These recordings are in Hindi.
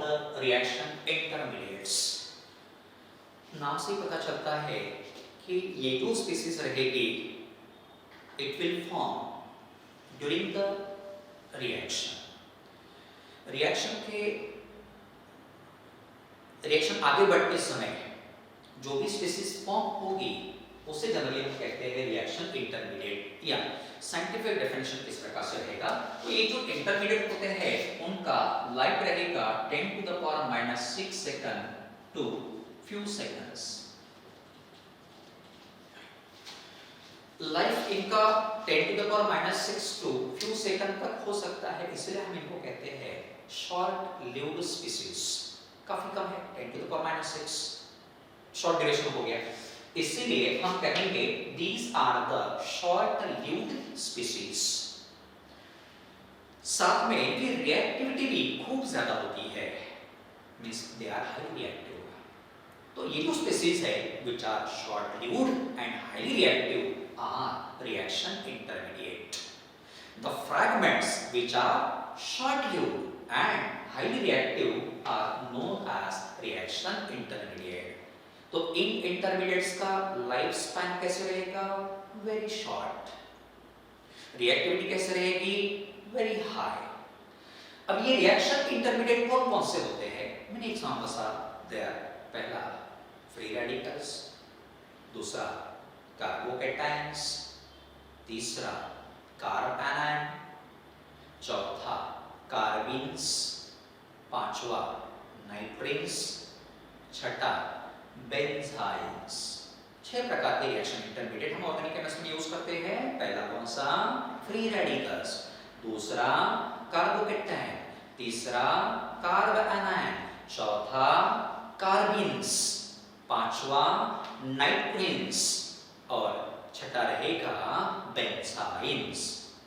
about the reaction intermediates. नाम से पता चलता है कि ये जो स्पीसीज रहेगी it will form during the reaction. Reaction आगे बढ़ते समय जो भी स्पीसीज फॉर्म होगी उसे जनरली हम कहते हैं रिएक्शन इंटरमीडिएट, या साइंटिफिक डेफिनेशन किस प्रकार से रहेगा, तो ये जो इंटरमीडिएट होते हैं उनका लाइफ रहेगा 10⁻⁻⁶ second to few seconds. Life इनका 10⁻⁻⁶ टू few सेकंड तक हो सकता है, इसलिए हम इनको कहते हैं शॉर्ट लिव्ड स्पीसीज। काफी कम है 10⁻⁶, शॉर्ट ड्यूरेशन हो गया, इसीलिए हम कहेंगे these are the short lived species. साथ में इनकी रिएक्टिविटी भी खूब ज्यादा होती है, means they are highly reactive. तो ये जो स्पीसीज है which are short lived and highly reactive are reaction intermediate. The fragments which are short lived and highly reactive are known as reaction intermediate. तो इन इंटरमीडिएट्स का लाइफ स्पैन कैसे रहेगा? Very short. रिएक्टिविटी कैसे रहेगी? Very high. अब ये रिएक्शन इंटरमीडिएट कौन से होते हैं? मैंने एग्जांपल्स आर देयर। पहला फ्री रेडिकल्स, दूसरा कार्बोकैटायंस, तीसरा कार्बोनाइन, चौथा कार्बीन्स, पांचवा नाइट्रीन्स, छठा बेंजाइन्स। 6 प्रकार के रिएक्शन इंटरमीडिएट हम ऑर्गेनिक केमिस्ट्री में यूज करते हैं। पहला कौन सा? फ्री रेडिकल्स, दूसरा कार्बोकैटायन, तीसरा कार्बोनाइन, चौथा कार्बीन्स, पांचवा नाइट्रीन्स और छठा रहेगा बेंजाइन्स।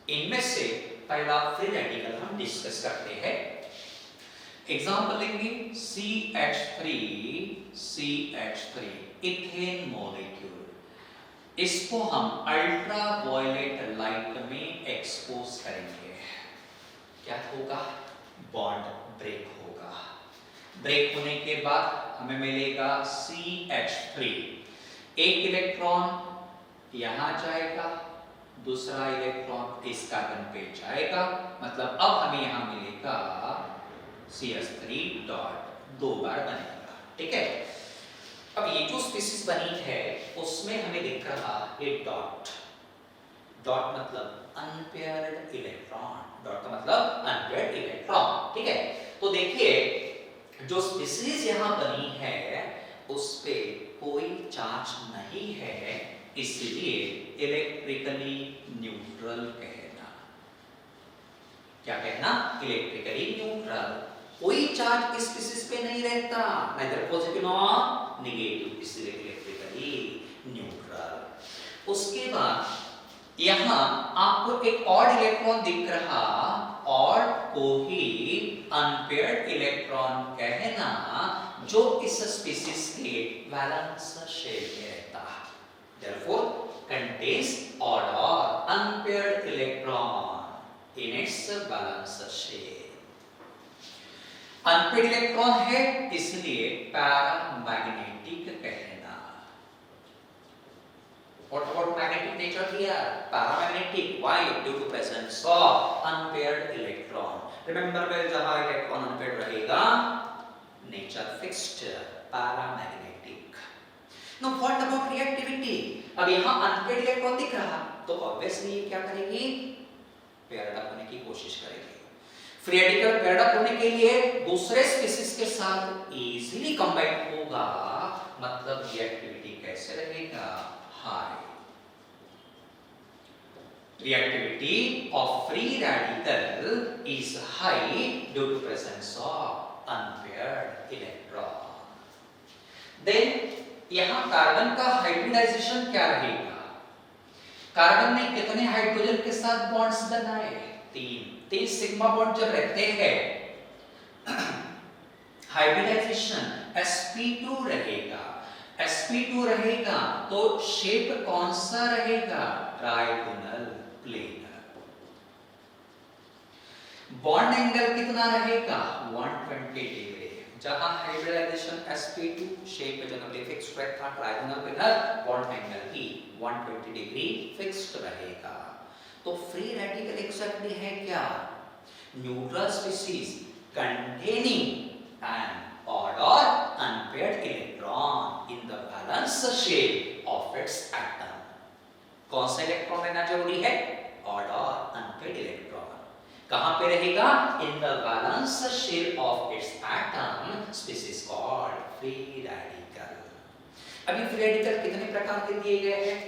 इनमें से पहला फ्री रेडिकल हम डिस्कस करते हैं। एग्जांपल लेंगे CH3 इथेन मॉलिक्यूल। इसको हम अल्ट्रा वायलेट लाइट में एक्सपोज करेंगे। क्या होगा? बॉन्ड ब्रेक होगा। ब्रेक होने के बाद हमें मिलेगा CH3। एक इलेक्ट्रॉन यहां जाएगा, दूसरा इलेक्ट्रॉन इस कार्बन पे जाएगा, मतलब अब हमें यहां मिलेगा CH3 डॉट, 2 बार बनेगा। ठीक है। अब ये जो स्पीसीज बनी है उसमें हमें दिख रहा है डॉट। डॉट मतलब अनपेयर्ड इलेक्ट्रॉन। डॉट का मतलब अनपेयर्ड इलेक्ट्रॉन। ठीक है। तो देखिए जो स्पीसीज यहां बनी है उस पे कोई चार्ज नहीं है, इसलिए इलेक्ट्रिकली न्यूट्रल कहना। क्या कहना? Electrically neutral. कोई चार्ज इस स्पीसीज पे नहीं रहता, neither पॉजिटिव नॉर नेगेटिव, इसलिए इलेक्ट्रिकली न्यूट्रल। उसके बाद यहां आपको एक ऑड इलेक्ट्रॉन दिख रहा, ऑड को ही अनपेयर्ड इलेक्ट्रॉन कहना जो इस स्पीसीज के वैलेंस शेल में रहता है। Therefore contains odd or unpaired electron in its valence shell. Unpaired electron है इसलिए पैरामैग्नेटिक कहना। What about magnetic nature here? Paramagnetic. Why? Due to presence of unpaired electron. Remember well, जहां इलेक्ट्रॉन अनपेयर्ड रहेगा, nature fixed, paramagnetic. Now what about reactivity? अब यहाँ अनपेयर्ड इलेक्ट्रॉन दिख रहा, तो ऑब्वियसली क्या करेगी? पेयर्ड अप होने की कोशिश करेगी। फ्री रेडिकल पेयर्ड अप होने के लिए दूसरे स्पीसीज के साथ इजीली कंबाइन होगा, मतलब रिएक्टिविटी कैसे रहेगा? High. Reactivity of free radical is high due to presence of unpaired electron. Then यहां कार्बन का हाइब्रिडाइजेशन क्या रहेगा? कार्बन ने कितने हाइड्रोजन के साथ बॉन्ड्स बनाए? 3 सिग्मा बॉन्ड जब रहते हैं हाइब्रिडाइजेशन sp2 रहेगा। sp2 रहेगा तो शेप कौन सा रहेगा? Trigonal planar. बॉन्ड एंगल कितना रहेगा? 120 डिग्री। जहां हाइब्रिडाइजेशन sp2 शेप में जनरली फिक्स्ड रहता है, ट्रायंगल पे हर बॉन्ड एंगल ई 120 डिग्री फिक्स्ड रहेगा। तो फ्री रेडिकल एक्जेक्टली है क्या? Neutral species containing an odd or unpaired electron in the valence shell of its atom। कौन सा इलेक्ट्रॉन लेना जरूरी है? odd or unpaired electron। कहां पे रहेगा? in the valence shell of its atom, species called free radical। अभी फ्री रेडिकल कितने प्रकार के दिए गए हैं?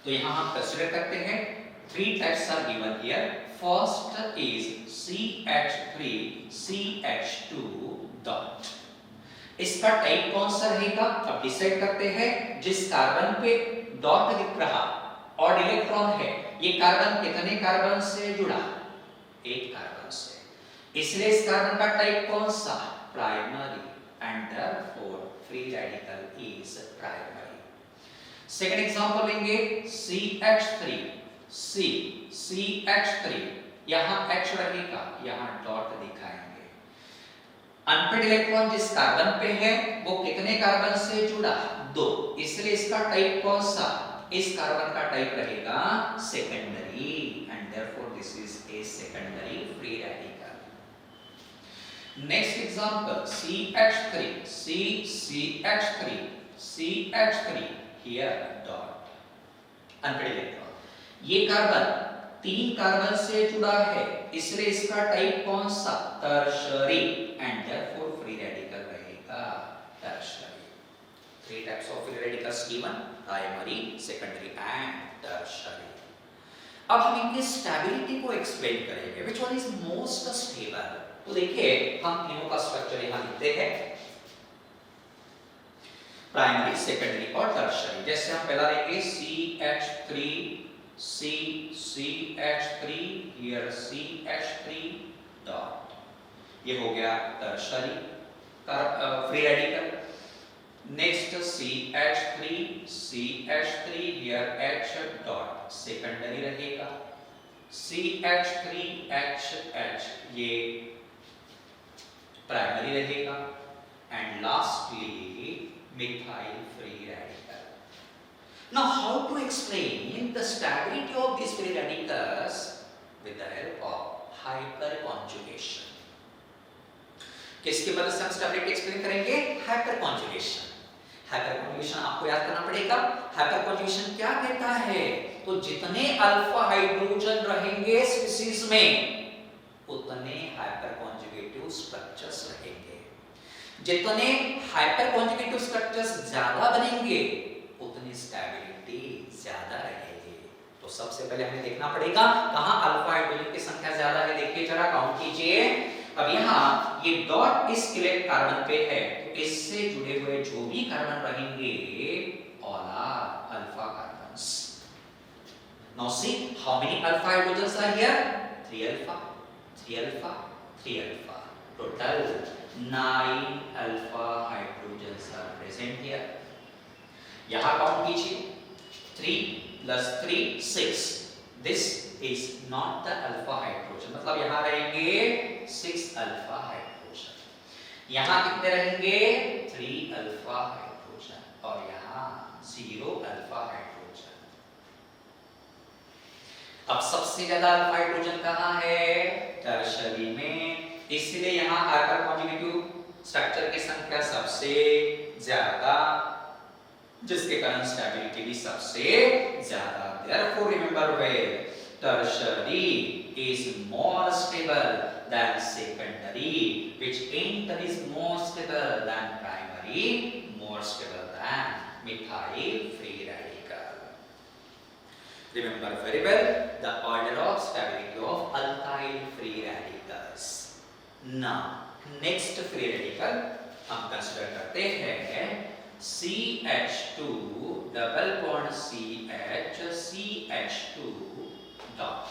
तो यहां हम कंसीडर करते हैं 3 types are given here। First is CH3 CH2 dot। इसका टाइप कौन सा रहेगा? अब डिसाइड करते हैं। जिस कार्बन पे डॉट दिख रहा और इलेक्ट्रॉन है, ये कार्बन कितने कार्बन से जुड़ा? एक कार्बन से। इसलिए इस कार्बन का टाइप कौन सा? Primary, and therefore free radical is primary. Second example लेंगे CH3 CH3, यहां H रहेगा, यहां डॉट दिखाएंगे। अनपेड इलेक्ट्रॉन जिस कार्बन पे है वो कितने कार्बन से जुड़ा? 2, इसलिए इसका टाइप कौन सा? इस कार्बन का टाइप रहेगा secondary, and therefore this is a secondary free radical. Next example CH3 CH3 here dot, unpaired electron. ये कार्बन 3 कार्बन से जुड़ा है, इसलिए इसका टाइप कौन सा? Tertiary, and therefore free radical रहेगा tertiary. 3 types of free radicals given, primary, secondary and tertiary. अब हम इनकी स्टेबिलिटी को एक्सप्लेन करेंगे, which one is most stable. तो देखिए हम तीनों का स्ट्रक्चर यहां लिखते हैं, प्राइमरी, सेकेंडरी और टर्शरी। जैसे हम पहला लेंगे CH3 CH3 here CH3 dot, ये हो गया tertiary free radical. Next CH3 here H dot, secondary रहेगा। CH3HH ये प्राइमरी रहेगा, and lastly methyl free radical. Now how to explain the stability of these free radicals with the help of hyperconjugation? किसकी मदद से हम स्टेबिलिटी एक्सप्लेन करेंगे? हाइपरकॉन्जुगेशन। हाइपरकॉन्जुगेशन आपको याद करना पड़ेगा। हाइपरकॉन्जुगेशन क्या कहता है? तो जितने अल्फा हाइड्रोजन रहेंगे स्पीशीज में, उतने हाइपरकॉन्जुगेटिव स्ट्रक्चर्स रहेंगे। जितने हाइपरकॉन्जुगेटिव स्ट्रक्चर्स ज्यादा बनेंगे, उतनी स्टेबिलिटी ज्यादा रहेगी। तो सबसे पहले हमें देखना पड़ेगा कहां अल्फा हाइड्रोजन की संख्या ज्यादा है। देखिए जरा काउंट कीजिए। अब यहाँ ये डॉट इस इलेक्ट्रॉन कार्बन पे है, तो इससे जुड़े हुए जो भी कार्बन रहेंगे all are alpha carbons. Now see how many alpha hydrogens are here? 3 alpha 3 alpha 3 alpha, total 9 alpha hydrogens are present here. यहां काउंट कीजिए, 3 + 3 6। This is not the alpha hydrogen, मतलब यहां रहेंगे 6 अल्फा हाइड्रोजन। यहां कितने रहेंगे? 3 अल्फा हाइड्रोजन, और यहां 0 अल्फा हाइड्रोजन। अब सबसे ज्यादा अल्फा हाइड्रोजन कहां है? टर्शरी में, इसलिए यहां हाइपरकॉन्जुगेटिव स्ट्रक्चर की संख्या सबसे ज्यादा, जिसके कारण स्टेबिलिटी भी सबसे ज्यादा। Therefore remember well, tertiary is more stable than secondary, which in turn is more stable than primary, more stable than methyl free radical. Remember very well the order of stability of alkyl free radicals. Now next free radical हम कंसीडर करते हैं CH2 double bond CH2 dot.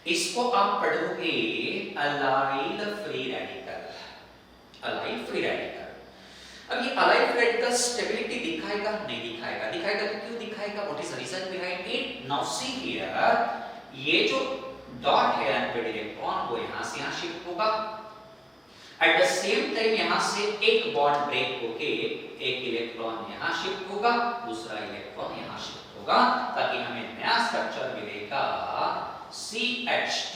इसको आप पढ़ोगे allyl free radical, allyl free radical. अब ये अलाइल फ्री रेडिकल स्टेबिलिटी दिखाएगा? नहीं दिखाएगा। दिखाएगा तो क्यों दिखाएगा? What is the reason behind it? Now see here, ये जो डॉट है अनपेड इलेक्ट्रॉन वो यहां से यहां शिफ्ट होगा। एट द सेम टाइम यहां से एक बॉन्ड ब्रेक होके एक इलेक्ट्रॉन यहां शिफ्ट होगा, दूसरा इलेक्ट्रॉन यहां शिफ्ट होगा, ताकि हमें नया स्ट्रक्चर मिलेगा CH2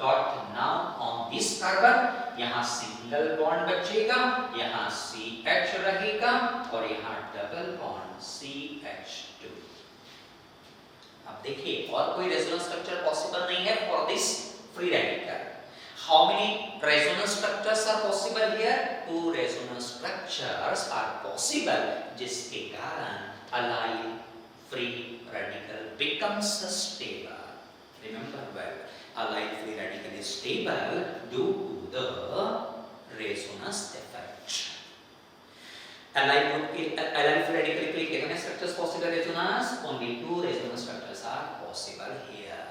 dot now on this carbon. यहां सिंगल बॉन्ड बचेगा, यहां CH रहेगा और यहां डबल बॉन्ड CH2। अब देखिए और कोई रेजोनेंस स्ट्रक्चर पॉसिबल नहीं है for this free radical. How many resonance structures are possible here? 2 resonance structures are possible, जिसके कारण allyl free radical becomes stable. Remember well, allyl free radical is stable due to the resonance effect. Allyl free radical के लिए कितने structures possible resonance? Only 2 resonance structures are possible here.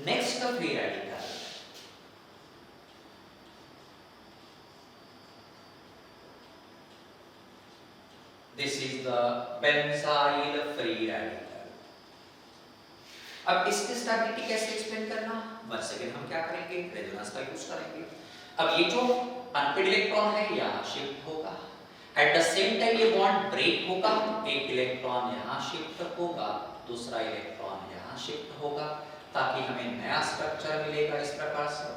Next free radical. This is the benzyl free radical. अब इसकी स्टेबिलिटी कैसे एक्सप्लेन करना? once again हम क्या करेंगे? रेजोनेंस का यूज करेंगे। अब ये जो अनपेड इलेक्ट्रॉन है यहाँ शिफ्ट होगा, एट द सेम टाइम ये बॉन्ड ब्रेक होगा, एक इलेक्ट्रॉन यहाँ शिफ्ट होगा, दूसरा इलेक्ट्रॉन यहाँ शिफ्ट होगा, ताकि हमें नया स्ट्रक्चर मिलेगा इस प्रकार से।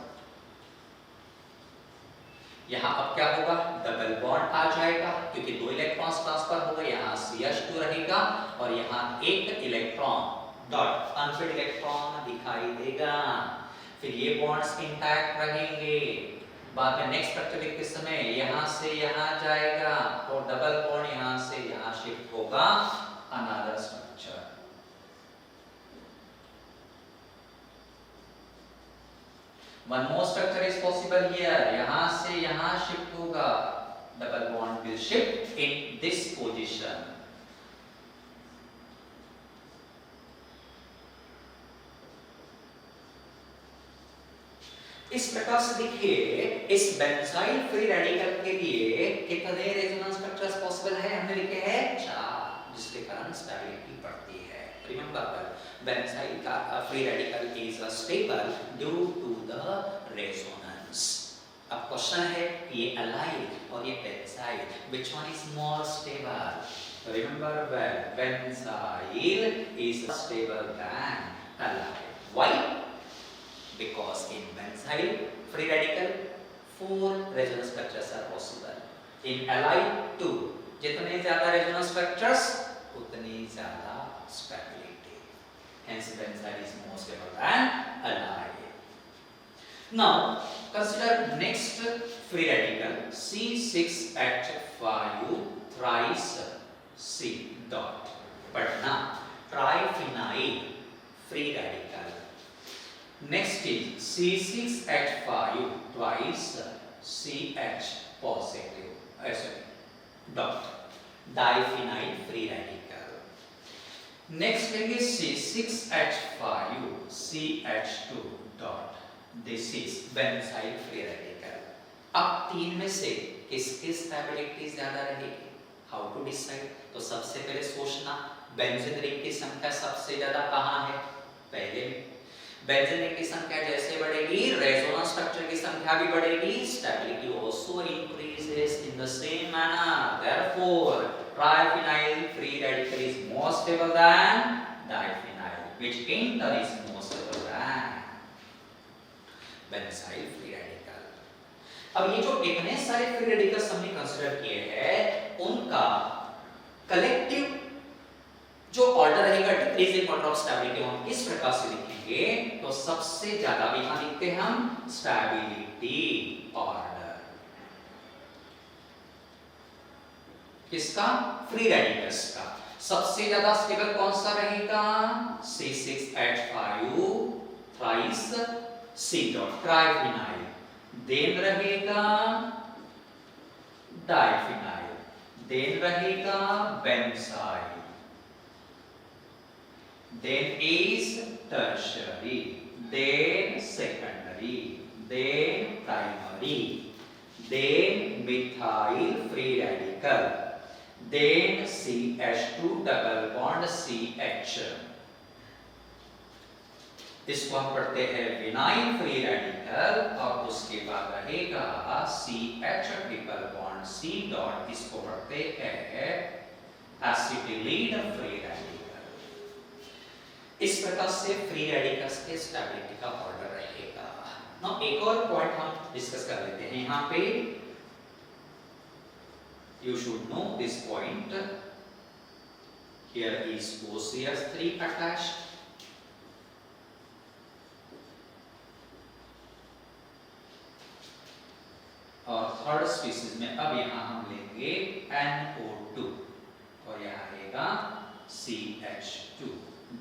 यहाँ अब क्या होगा? डबल बॉन्ड आ जाएगा, क्योंकि 2 इलेक्ट्रॉन्स ट्रांसफर हो गए, यहाँ CH2 रहेगा और यहाँ एक इलेक्ट्रॉन डॉट अनफिल्ड इलेक्ट्रॉन दिखाई देगा। फिर ये बॉन्ड्स इंटैक्ट रहेंगे। बाद में नेक्स्ट स्ट्रक्चर लिखते समय यहाँ से यहाँ जाएगा और डबल बॉन्ड यहाँ से यहाँ शिफ्ट होगा, another structure. One more structure is possible here. यहाँ से यहाँ shift होगा. Double bond will shift in this position. इस प्रकार से देखिए इस बेंजाइल फ्री रेडिकल के लिए कितने रेजोनेंस स्ट्रक्चर्स पॉसिबल है? हमने लिखे हैं 4, जिसके कारण स्टेबिलिटी बढ़ती है। Remember benzyl free radical is stable due to the resonance. अब क्वेश्चन है ये allyl और ये benzyl, which one is more stable? Remember well, benzyl is stable than allyl. Why? Because in benzyl free radical 4 resonance structures are possible. In allyl 2. जितने ज्यादा resonance structures उतनी ज्यादा stability. Hence benzyl is more stable than allyl. Now consider next free radical C6H5 thrice C dot. But now triphenyl free radical. Next is C6H5 twice CH positive. Sorry, dot. Diphenyl free radical. Next is C6H5 CH2 dot. This is benzyl free radical. अब 3 में से किसकी स्टेबिलिटी ज्यादा रहेगी? How to decide? तो सबसे पहले सोचना बेंजीन रिंग की संख्या सबसे ज्यादा कहाँ है? पहले में बेंजीन रिंग की संख्या जैसे बढ़ेगी रेजोनेंस स्ट्रक्चर की संख्या भी बढ़ेगी, stability also increases in the same manner. Therefore triphenyl free radical is more stable than diphenyl, which in turn is more stable than benzyl free radical. अब ये जो इतने सारे फ्री रेडिकल्स हमने कंसीडर किए हैं उनका कलेक्टिव जो ऑर्डर रहेगा डिक्रीजिंग ऑर्डर ऑफ स्टेबिलिटी हम किस प्रकार से लिखेंगे? तो सबसे ज्यादा यहां लिखते हैं हम स्टेबिलिटी ऑर्डर किसका? फ्री रेडिकल्स का। सबसे ज्यादा स्टेबल कौन सा रहेगा? C6H5 thrice C dot triphenyl, then रहेगा डाइफिनाइल, देन रहेगा benzyl, then is tertiary, then secondary, then primary, then methyl free radical, then CH2 double bond CH. इसको हम पढ़ते हैं विनाइल फ्री रेडिकल और उसके बाद रहेगा CH triple bond C dot, इसको पढ़ते हैं एसिटिलीन फ्री रेडिकल। इस प्रकार से फ्री रेडिकल्स के स्टेबिलिटी का ऑर्डर रहेगा। नाउ एक और पॉइंट हम डिस्कस कर लेते हैं यहां पे। You should know this point. Here is OCH3 attached. और थर्ड स्पीसीज में अब यहां हम लेंगे NO2 और यहां आएगा CH2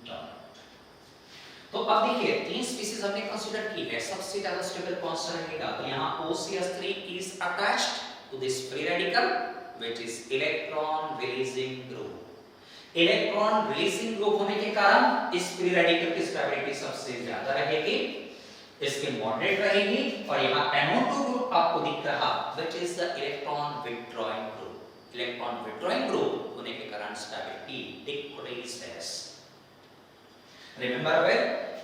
डॉट। तो अब देखिए तीन स्पीसीज हमने कंसीडर की है, सबसे ज्यादा स्टेबल कौन सा रहेगा? तो यहां OCH3 is attached to this free radical which is electron releasing group। Electron releasing group होने के कारण इस फ्री रेडिकल की स्टेबिलिटी सबसे ज्यादा रहेगी, इसकी मॉडरेट रहेगी। और यहाँ NO2 ग्रुप आपको दिख रहा which is the electron withdrawing group। Electron withdrawing group होने के कारण stability decreases. Remember well,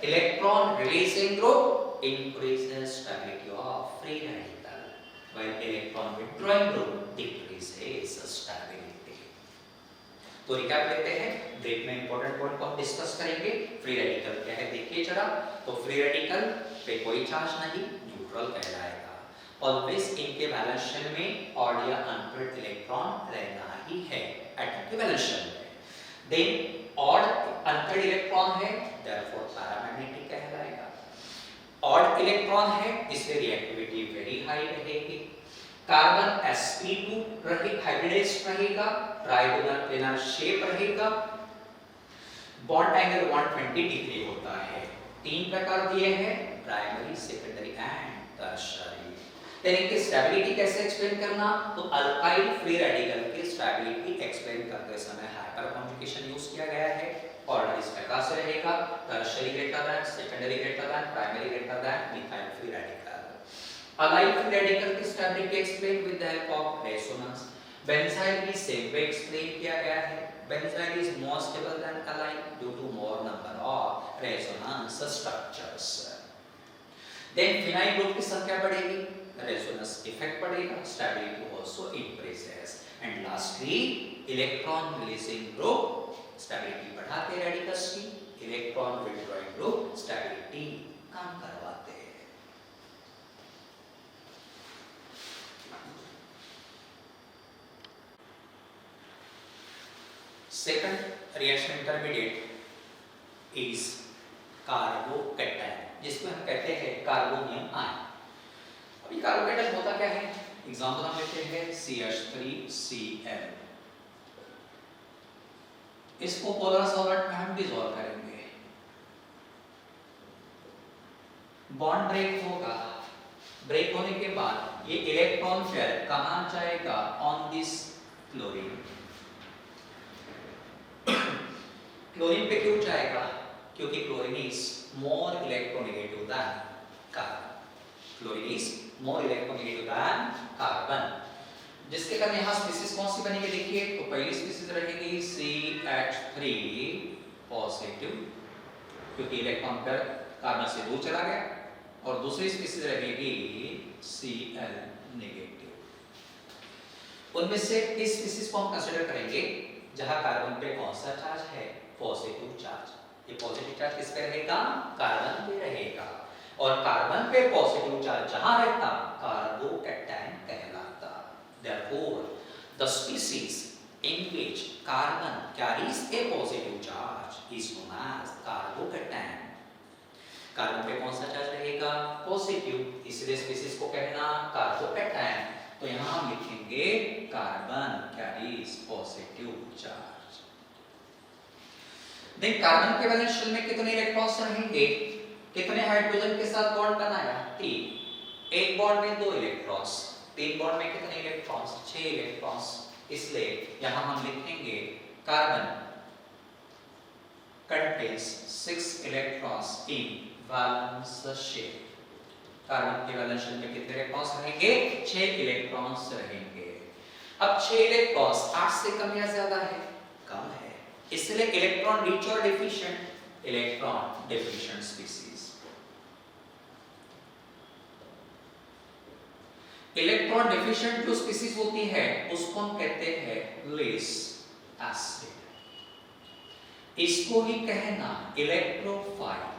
electron releasing group increases stability of free radical while electron withdrawing group decreases stability। तो रिकैप लेते हैं, ब्रेक में इंपॉर्टेंट पॉइंट को हम डिस्कस करेंगे। फ्री रेडिकल क्या है देखिए जरा। तो फ्री रेडिकल पे कोई चार्ज नहीं, न्यूट्रल कहलाएगा। ऑलवेज इनके वैलेंस शेल में ऑड या अनपेयर्ड इलेक्ट्रॉन रहना ही है एटम के वैलेंस शेल में। देन ऑड अनपेयर्ड इलेक्ट्रॉन है, देयरफॉर पैरामैग्नेटिक कहलाएगा। ऑड इलेक्ट्रॉन है इसलिए रिएक्टिविटी वेरी हाई रहेगी। कार्बन sp2 हाइब्रिडाइज्ड रहेगा, ट्राइगोनल प्लेनर शेप रहेगा। बॉन्ड एंगल 120 डिग्री होता है। तीन प्रकार दिए हैं, primary, secondary and tertiary. Then इनकी स्टेबिलिटी कैसे एक्सप्लेन करना? तो अल्काइल फ्री रेडिकल की स्टेबिलिटी एक्सप्लेन करते समय हाइपर कॉन्जुगेशन यूज किया गया है। और इस प्रकार से रहेगा tertiary greater than, secondary greater than, primary greater than methyl free radical. Allyl free radical की stability explain with the help of resonance. Benzyl भी सेम वे एक्सप्लेन किया गया है। Benzyl is more stable than allyl due to more number of resonance structures. Then phenyl group की संख्या बढ़ेगी, रेजोनेंस इफेक्ट बढ़ेगा, stability also increases. And lastly electron releasing group stability बढ़ाते रेडिकल्स की, इलेक्ट्रॉन विथड्रॉइंग ग्रुप स्टेबिलिटी कम करवाते हैं। Second reaction intermediate is carbocation, जिसको हम कहते हैं कार्बोनियम आयन। अभी कार्बोकैटायन होता क्या है? एग्जांपल हम लेते हैं CH3Cl। इसको पोलर सॉल्वेंट में हम डिसॉल्व करेंगे, बॉन्ड ब्रेक होगा। ब्रेक होने के बाद ये इलेक्ट्रॉन पेयर कहां जाएगा? On this chlorine. क्लोरीन पे क्यों जाएगा? क्योंकि chlorine is more electronegative than carbon. Chlorine is more electronegative than carbon, जिसके कारण यहां स्पीसीज कौन सी बनेगी देखिए। तो पहली स्पीसीज रहेगी CH3 पॉजिटिव, क्योंकि इलेक्ट्रॉन पेयर कार्बन से दूर चला गया। और दूसरी स्पीसीज रहेगी Cl नेगेटिव। उनमें से इस स्पीसीज को हम कंसीडर करेंगे जहां कार्बन पे कौन सा चार्ज है? Positive charge. ये पॉजिटिव चार्ज किस पे रहेगा? कार्बन पे रहेगा। और कार्बन पे पॉजिटिव चार्ज जहां रहता कार्बोकैटायन कहलाता। Therefore, the species in which carbon carries a positive charge is known as carbocation। Carbon पे कौन सा चार्ज रहेगा? पॉजिटिव, इसलिए स्पीसीज को कहना कार्बोकैटायन। तो यहां हम लिखेंगे carbon carries positive charge. Then carbon के वैलेंस शेल में कितने इलेक्ट्रॉन्स रहेंगे? कितने हाइड्रोजन के साथ बॉन्ड बनाया? 3। एक बॉन्ड में 2 इलेक्ट्रॉन्स, 3 बॉन्ड में कितने इलेक्ट्रॉन्स? 6 इलेक्ट्रॉन्स। इसलिए यहां हम लिखेंगे carbon contains 6 electrons in valence shell। Carbon के वैलेंस शेल में कितने इलेक्ट्रॉन्स रहेंगे? 6 इलेक्ट्रॉन्स रहेंगे। अब 6 इलेक्ट्रॉन्स 8 से कम या ज्यादा है? कम है, इसलिए इलेक्ट्रॉन रिच और deficient. Electron deficient species. Electron deficient जो स्पीसीज होती है उसको हम कहते हैं लेस एसिड। इसको ही कहना इलेक्ट्रोफाइल।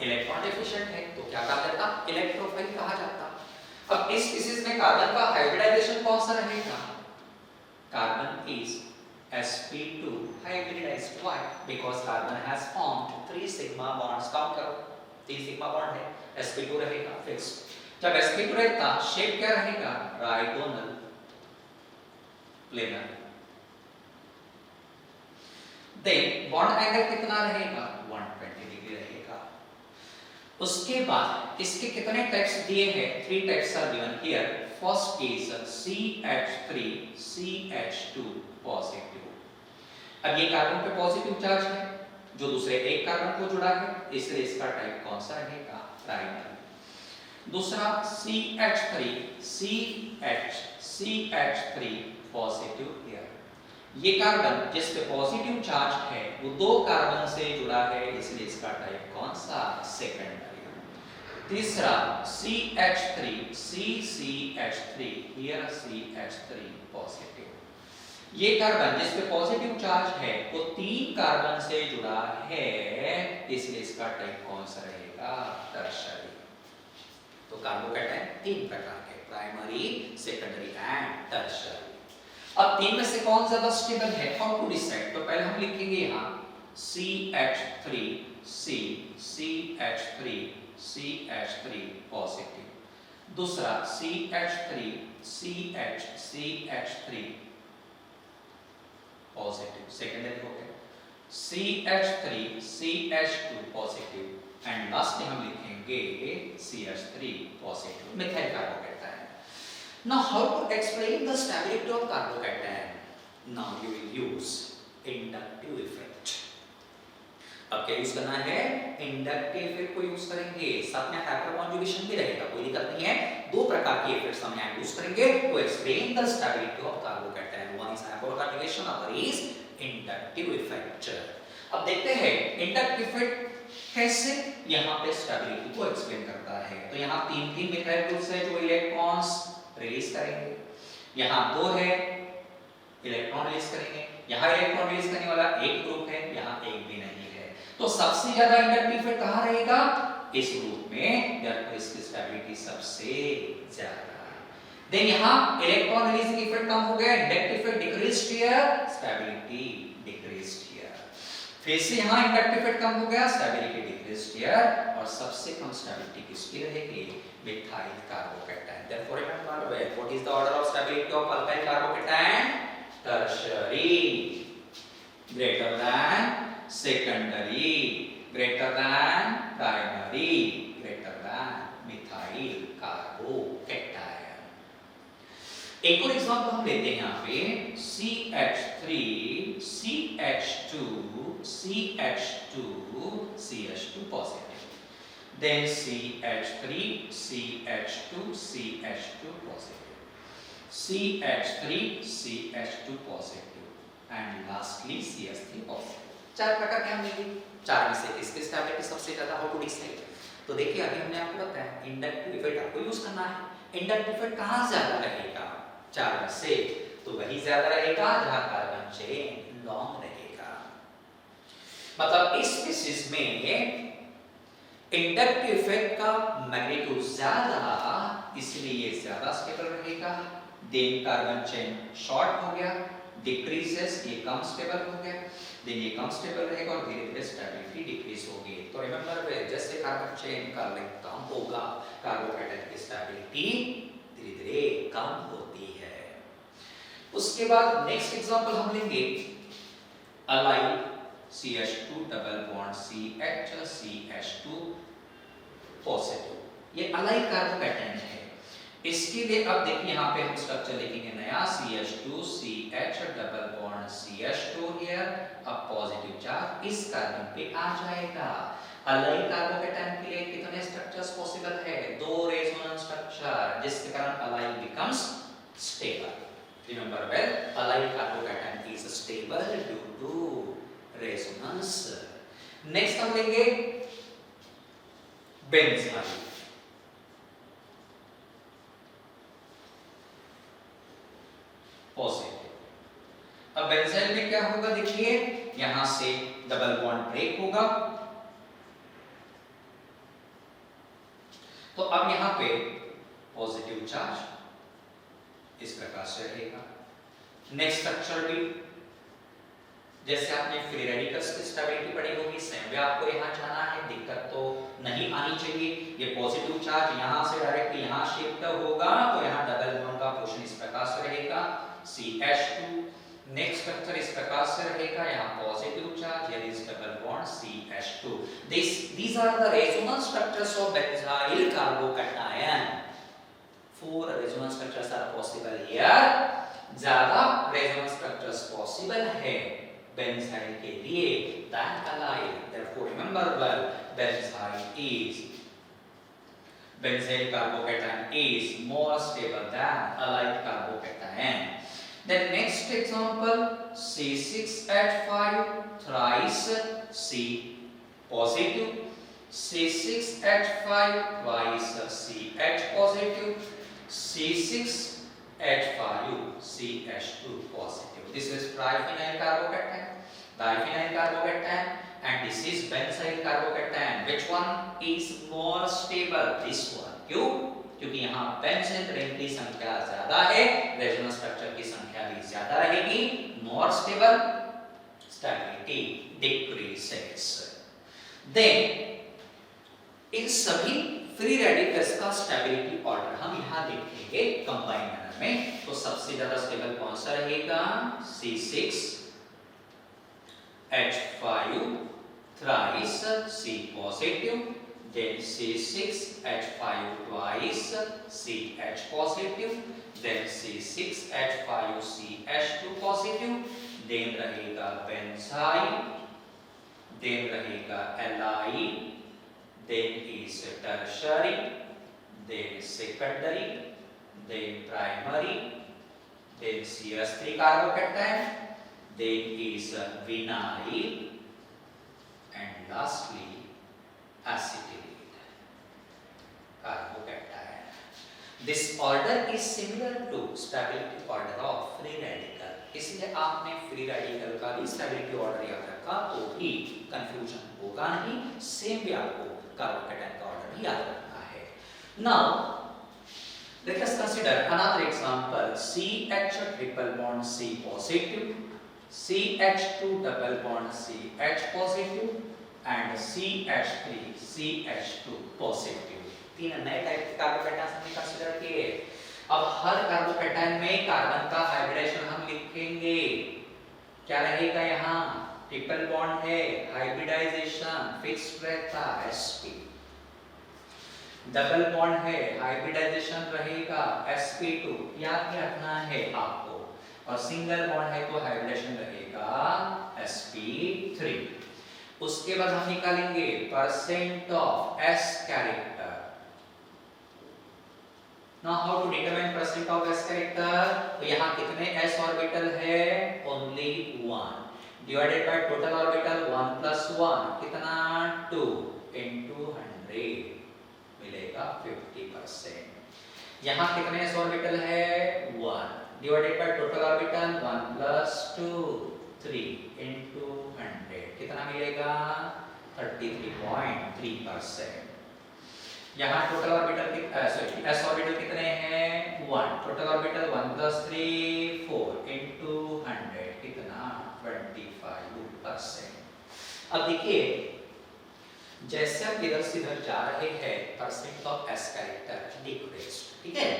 इलेक्ट्रॉन डेफिशिएंट है तो क्या कहा जाता? इलेक्ट्रोफाइल कहा जाता। अब इस स्पीसीज में कार्बन का हाइब्रिडाइजेशन कौन सा रहेगा? Carbon is sp2 hybridized. Why? Because carbon has formed 3 sigma bonds. Count करो, 3 सिग्मा बॉन्ड है, sp2 रहेगा फिक्स्ड। जब sp2 रहता शेप क्या रहेगा? राइगोनल प्लेनर। देन बॉन्ड एंगल कितना रहेगा? 120 डिग्री रहेगा। उसके बाद इसके कितने टाइप्स दिए हैं? 3 types are given here. First is CH3 CH2 positive. अब ये कार्बन पे पॉजिटिव चार्ज है जो दूसरे एक कार्बन को जुड़ा है, इसलिए इसका टाइप कौन सा रहेगा? प्राइमरी। दूसरा CH3 CH3 पॉजिटिव हियर। ये कार्बन जिस पे पॉजिटिव चार्ज है वो 2 कार्बन से जुड़ा है, इसलिए इसका टाइप कौन सा? सेकेंडरी। तीसरा CH3 CH3 here CH3 positive. ये कार्बन जिस पे पॉजिटिव चार्ज है वो 3 कार्बन से जुड़ा है, इसलिए इसका टाइप कौन सा रहेगा? टर्शियरी। तो कार्बोकैटायन 3 प्रकार के, प्राइमरी, सेकेंडरी एंड टर्शियरी। अब 3 में से कौन ज्यादा स्टेबल है? How to decide? तो पहले हम लिखेंगे यहाँ CH3 CH3 पॉजिटिव। दूसरा CH3 CH3 पॉजिटिव, सेकेंडरी हो गया। CH3 CH2 positive and last में हम लिखेंगे CH3 positive, methyl carbocation. Now how to explain the stability of carbocation? Now you will use inductive effect. अब क्या यूज करना है? इंडक्टिव इफेक्ट को यूज करेंगे। साथ में हाइपर कॉन्जुगेशन भी रहेगा, कोई दिक्कत नहीं है। 2 प्रकार के इफेक्ट्स हम यहाँ यूज करेंगे to explain the stability of carbocation. One is hyper conjugation, other is inductive effect. अब देखते हैं इंडक्टिव इफेक्ट कैसे यहाँ पे स्टेबिलिटी को एक्सप्लेन करता है। तो यहाँ 3 मिथाइल ग्रुप्स है जो इलेक्ट्रॉन्स रिलीज करेंगे। यहाँ 2 है इलेक्ट्रॉन रिलीज करेंगे। यहाँ इलेक्ट्रॉन रिलीज करने वाला एक ग्रुप है, यहाँ एक भी नहीं है। तो सबसे ज्यादा इंडक्टिव इफेक्ट कहाँ रहेगा? इस ग्रुप में, जब इसकी स्टेबिलिटी सबसे ज्यादा। देन यहाँ इलेक्ट्रॉन रिलीजिंग इफेक्ट कम हो गया, inductive effect decreased here, stability decreased here. फिर से यहाँ इंडक्टिव इफेक्ट कम हो गया, स्टेबिलिटी डिक्रीज्ड हियर, और सबसे कम स्टेबिलिटी किसकी रहेगी? Methyl carbocation. Therefore remember what is the order of stability of alkyl carbocation? Tertiary, greater than secondary, greater than primary, greater than methyl carbocation. एक और एग्जांपल हम लेते हैं यहाँ पे CH3 CH2 positive, then CH3 positive, CH2 positive and lastly CH3 positive. 4 प्रकार के हम लेंगे। 4 में से किसकी स्टेबिलिटी सबसे ज्यादा? How to decide? तो देखिए अभी हमने आपको बताया इंडक्टिव इफेक्ट आपको यूज करना है। इंडक्टिव इफेक्ट कहाँ ज्यादा रहेगा? 4 में से तो वही ज्यादा रहेगा जहां कार्बन चेन लॉन्ग रहेगा। मतलब इस स्पीशीज में इंडक्टिव इफेक्ट का मैग्नीट्यूड ज्यादा, इसलिए ये ज्यादा स्टेबल रहेगा। देन कार्बन चेन शॉर्ट हो गया, डिक्रीजेस, ये कम स्टेबल हो गया। देन ये कम स्टेबल रहेगा और धीरे धीरे स्टेबिलिटी डिक्रीज होगी। तो रिमेंबर जैसे कार्बन चेन का लेंथ कम होगा, कार्बोकैटायन की स्टेबिलिटी धीरे धीरे कम होती है। उसके बाद नेक्स्ट एग्जांपल हम लेंगे allyl CH2 double bond CH2 positive. ये अलाइल कार्बोकैटायन है। इसके लिए अब देखिए यहाँ पे हम स्ट्रक्चर लिखेंगे नया CH2 CH double bond CH2 here. अब पॉजिटिव चार्ज इस कार्बन पे आ जाएगा। अलाइल कार्बोकैटायन के लिए कितने स्ट्रक्चर्स पॉसिबल है? 2 रेजोनेंस स्ट्रक्चर, जिसके कारण allyl becomes stable. Remember well, allyl carbocation is stable due to resonance. Next हम लेंगे बेंजाइल। पॉजिटिव। अब बेंजाइल में क्या होगा देखिए, यहां से डबल बॉन्ड ब्रेक होगा, तो अब यहां पे पॉजिटिव चार्ज इस प्रकार से रहेगा। नेक्स्ट स्ट्रक्चर भी जैसे आपने फ्री रेडिकल्स की स्टेबिलिटी पढ़ी होगी, सेम वे आपको यहाँ जाना है, दिक्कत तो नहीं आनी चाहिए। ये पॉजिटिव चार्ज यहाँ से डायरेक्ट यहाँ शिफ्ट होगा, तो यहाँ डबल बॉन्ड का पोजीशन इस प्रकार से रहेगा CH2। नेक्स्ट स्ट्रक्चर इस प्रकार से रहेगा, यहाँ positive charge, here is double bond CH2। These are the resonance structures of benzyl carbocation। 4 resonance structures are possible here। ज्यादा resonance structures possible है बेंजाइल के लिए than allyl। Therefore remember well, benzyl carbocation is more stable than allyl carbocation। Then next example, C6H5 thrice C positive, C6H5 twice CH positive, C6H5 CH2 positive। This is triphenyl carbocation, diphenyl carbocation, and this is benzyl carbocation। Which one is more stable? This one। क्यों? क्योंकि यहाँ बेंजीन रिंग की संख्या ज्यादा है, रेजोनेंस स्ट्रक्चर की संख्या भी ज्यादा रहेगी, more stable, stability decreases. Then इन सभी फ्री रेडिकल्स का स्टेबिलिटी ऑर्डर हम यहाँ देखेंगे कंबाइन मैनर में। तो सबसे ज्यादा स्टेबल कौन सा रहेगा? C6H5 thrice C positive, then C6H5 twice CH positive, then C6H5 CH2 positive, then रहेगा बेंजाइल, then रहेगा allyl, then is tertiary, then secondary, then primary, then CH3 carbocation, then is vinyl, and lastly acetyl carbocation। This order is similar to stability order of free radical। इसलिए आपने फ्री रेडिकल का भी स्टेबिलिटी ऑर्डर याद रखा तो ही कंफ्यूजन होगा नहीं। सेम भी आपको कार्बोकेटाइन का ऑर्डर भी याद रखना है। Now let us consider another example, CH triple bond C positive, CH2 double bond CH positive, and CH3 CH2 positive। तीन नए टाइप के कार्बोकेटाइन हमने कंसीडर किए। अब हर कार्बोकेटाइन में कार्बन का हाइब्रिडेशन हम लिखेंगे। क्या रहेगा यहाँ? ट्रिपल बॉन्ड है, हाइब्रिडाइजेशन फिक्स्ड रहता sp। डबल बॉन्ड है, हाइब्रिडाइजेशन रहेगा sp2, याद रखना है आपको। और सिंगल बॉन्ड है तो हाइब्रिडेशन रहेगा sp3। उसके बाद हम निकालेंगे percent of s character. Now how to determine percent of s character? तो यहाँ कितने s ऑर्बिटल है? Only 1 divided by total orbital 1 plus 1 कितना? 2 into 100 मिलेगा 50%। यहाँ कितने s ऑर्बिटल है? 1 divided by total orbital 1 plus 2 3 into 100 कितना मिलेगा? 33.3%। यहाँ टोटल ऑर्बिटल s ऑर्बिटल कितने हैं? 1 टोटल ऑर्बिटल 1 plus 3 4 into 100 कितना? 25%। अब देखिए जैसे हम इधर से इधर जा रहे हैं percent of s character decrease, ठीक है।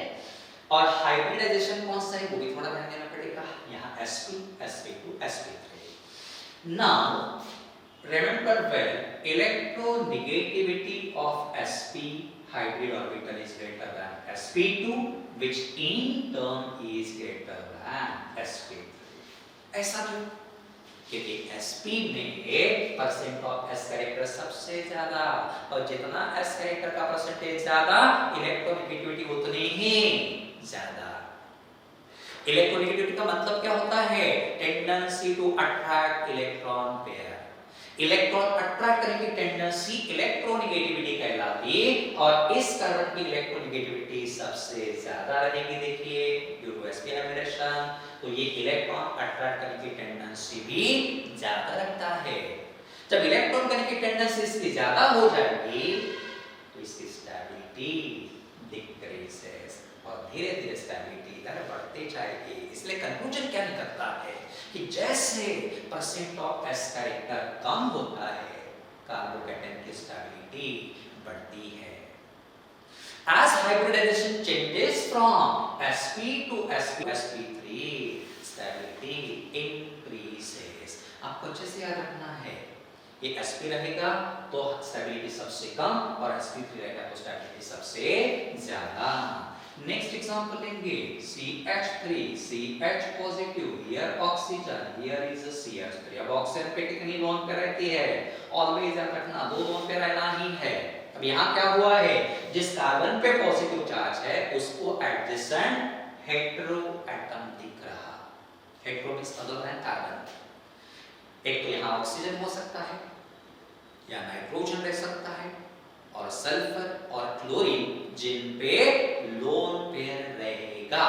और हाइब्रिडाइजेशन कौन सा है वो भी थोड़ा ध्यान देना पड़ेगा। यहाँ sp sp2 sp3। Now remember well, electronegativity of sp hybrid orbital is greater than sp2, which in turn is greater than sp3। ऐसा क्यों? क्योंकि sp में परसेंट ऑफ s कैरेक्टर सबसे ज्यादा, और जितना s कैरेक्टर का परसेंटेज ज्यादा इलेक्ट्रोनेगेटिविटी उतनी ही ज्यादा। इलेक्ट्रोनेगेटिविटी का मतलब क्या होता है? Tendency to attract electron pair. Electron attract करने की टेंडेंसी इलेक्ट्रोनेगेटिविटी कहलाती है और इस कार्बन की इलेक्ट्रोनेगेटिविटी सबसे ज्यादा रहेगी। देखिए ड्यू टू sp हाइब्रिडेशन, तो ये इलेक्ट्रॉन अट्रैक्ट करने की टेंडेंसी भी ज्यादा रखता है। जब इलेक्ट्रॉन करने की टेंडेंसी इसकी ज्यादा हो जाएगी तो इसकी स्टेबिलिटी डिक्रीजेस और धीरे धीरे स्टेबिलिटी इधर बढ़ती जाएगी। इसलिए कंक्लूजन क्या निकलता है कि जैसे परसेंट ऑफ s कैरेक्टर कम होता है, कार्बोकैटायन की स्टेबिलिटी बढ़ती है। As hybridization changes from sp to sp3, stability increases। आपको अच्छे से याद रखना है, ये sp रहेगा तो स्टेबिलिटी सबसे कम और sp3 रहेगा तो स्टेबिलिटी सबसे ज्यादा। नेक्स्ट एग्जांपल लेंगे CH3, CH positive, here oxygen, here is CH3। अब ऑक्सीजन पे कितनी लोन पेयर रहती है? ऑलवेज याद रखना 2 लोन पेयर रहना ही है। अब यहाँ क्या हुआ है, जिस कार्बन पे पॉजिटिव चार्ज है उसको एडजेसेंट हेटेरो एटम दिख रहा। Hetero means other than carbon. एक तो यहाँ ऑक्सीजन हो सकता है या नाइट्रोजन रह सकता है और सल्फर और क्लोरीन जिन पे लोन पेयर रहेगा।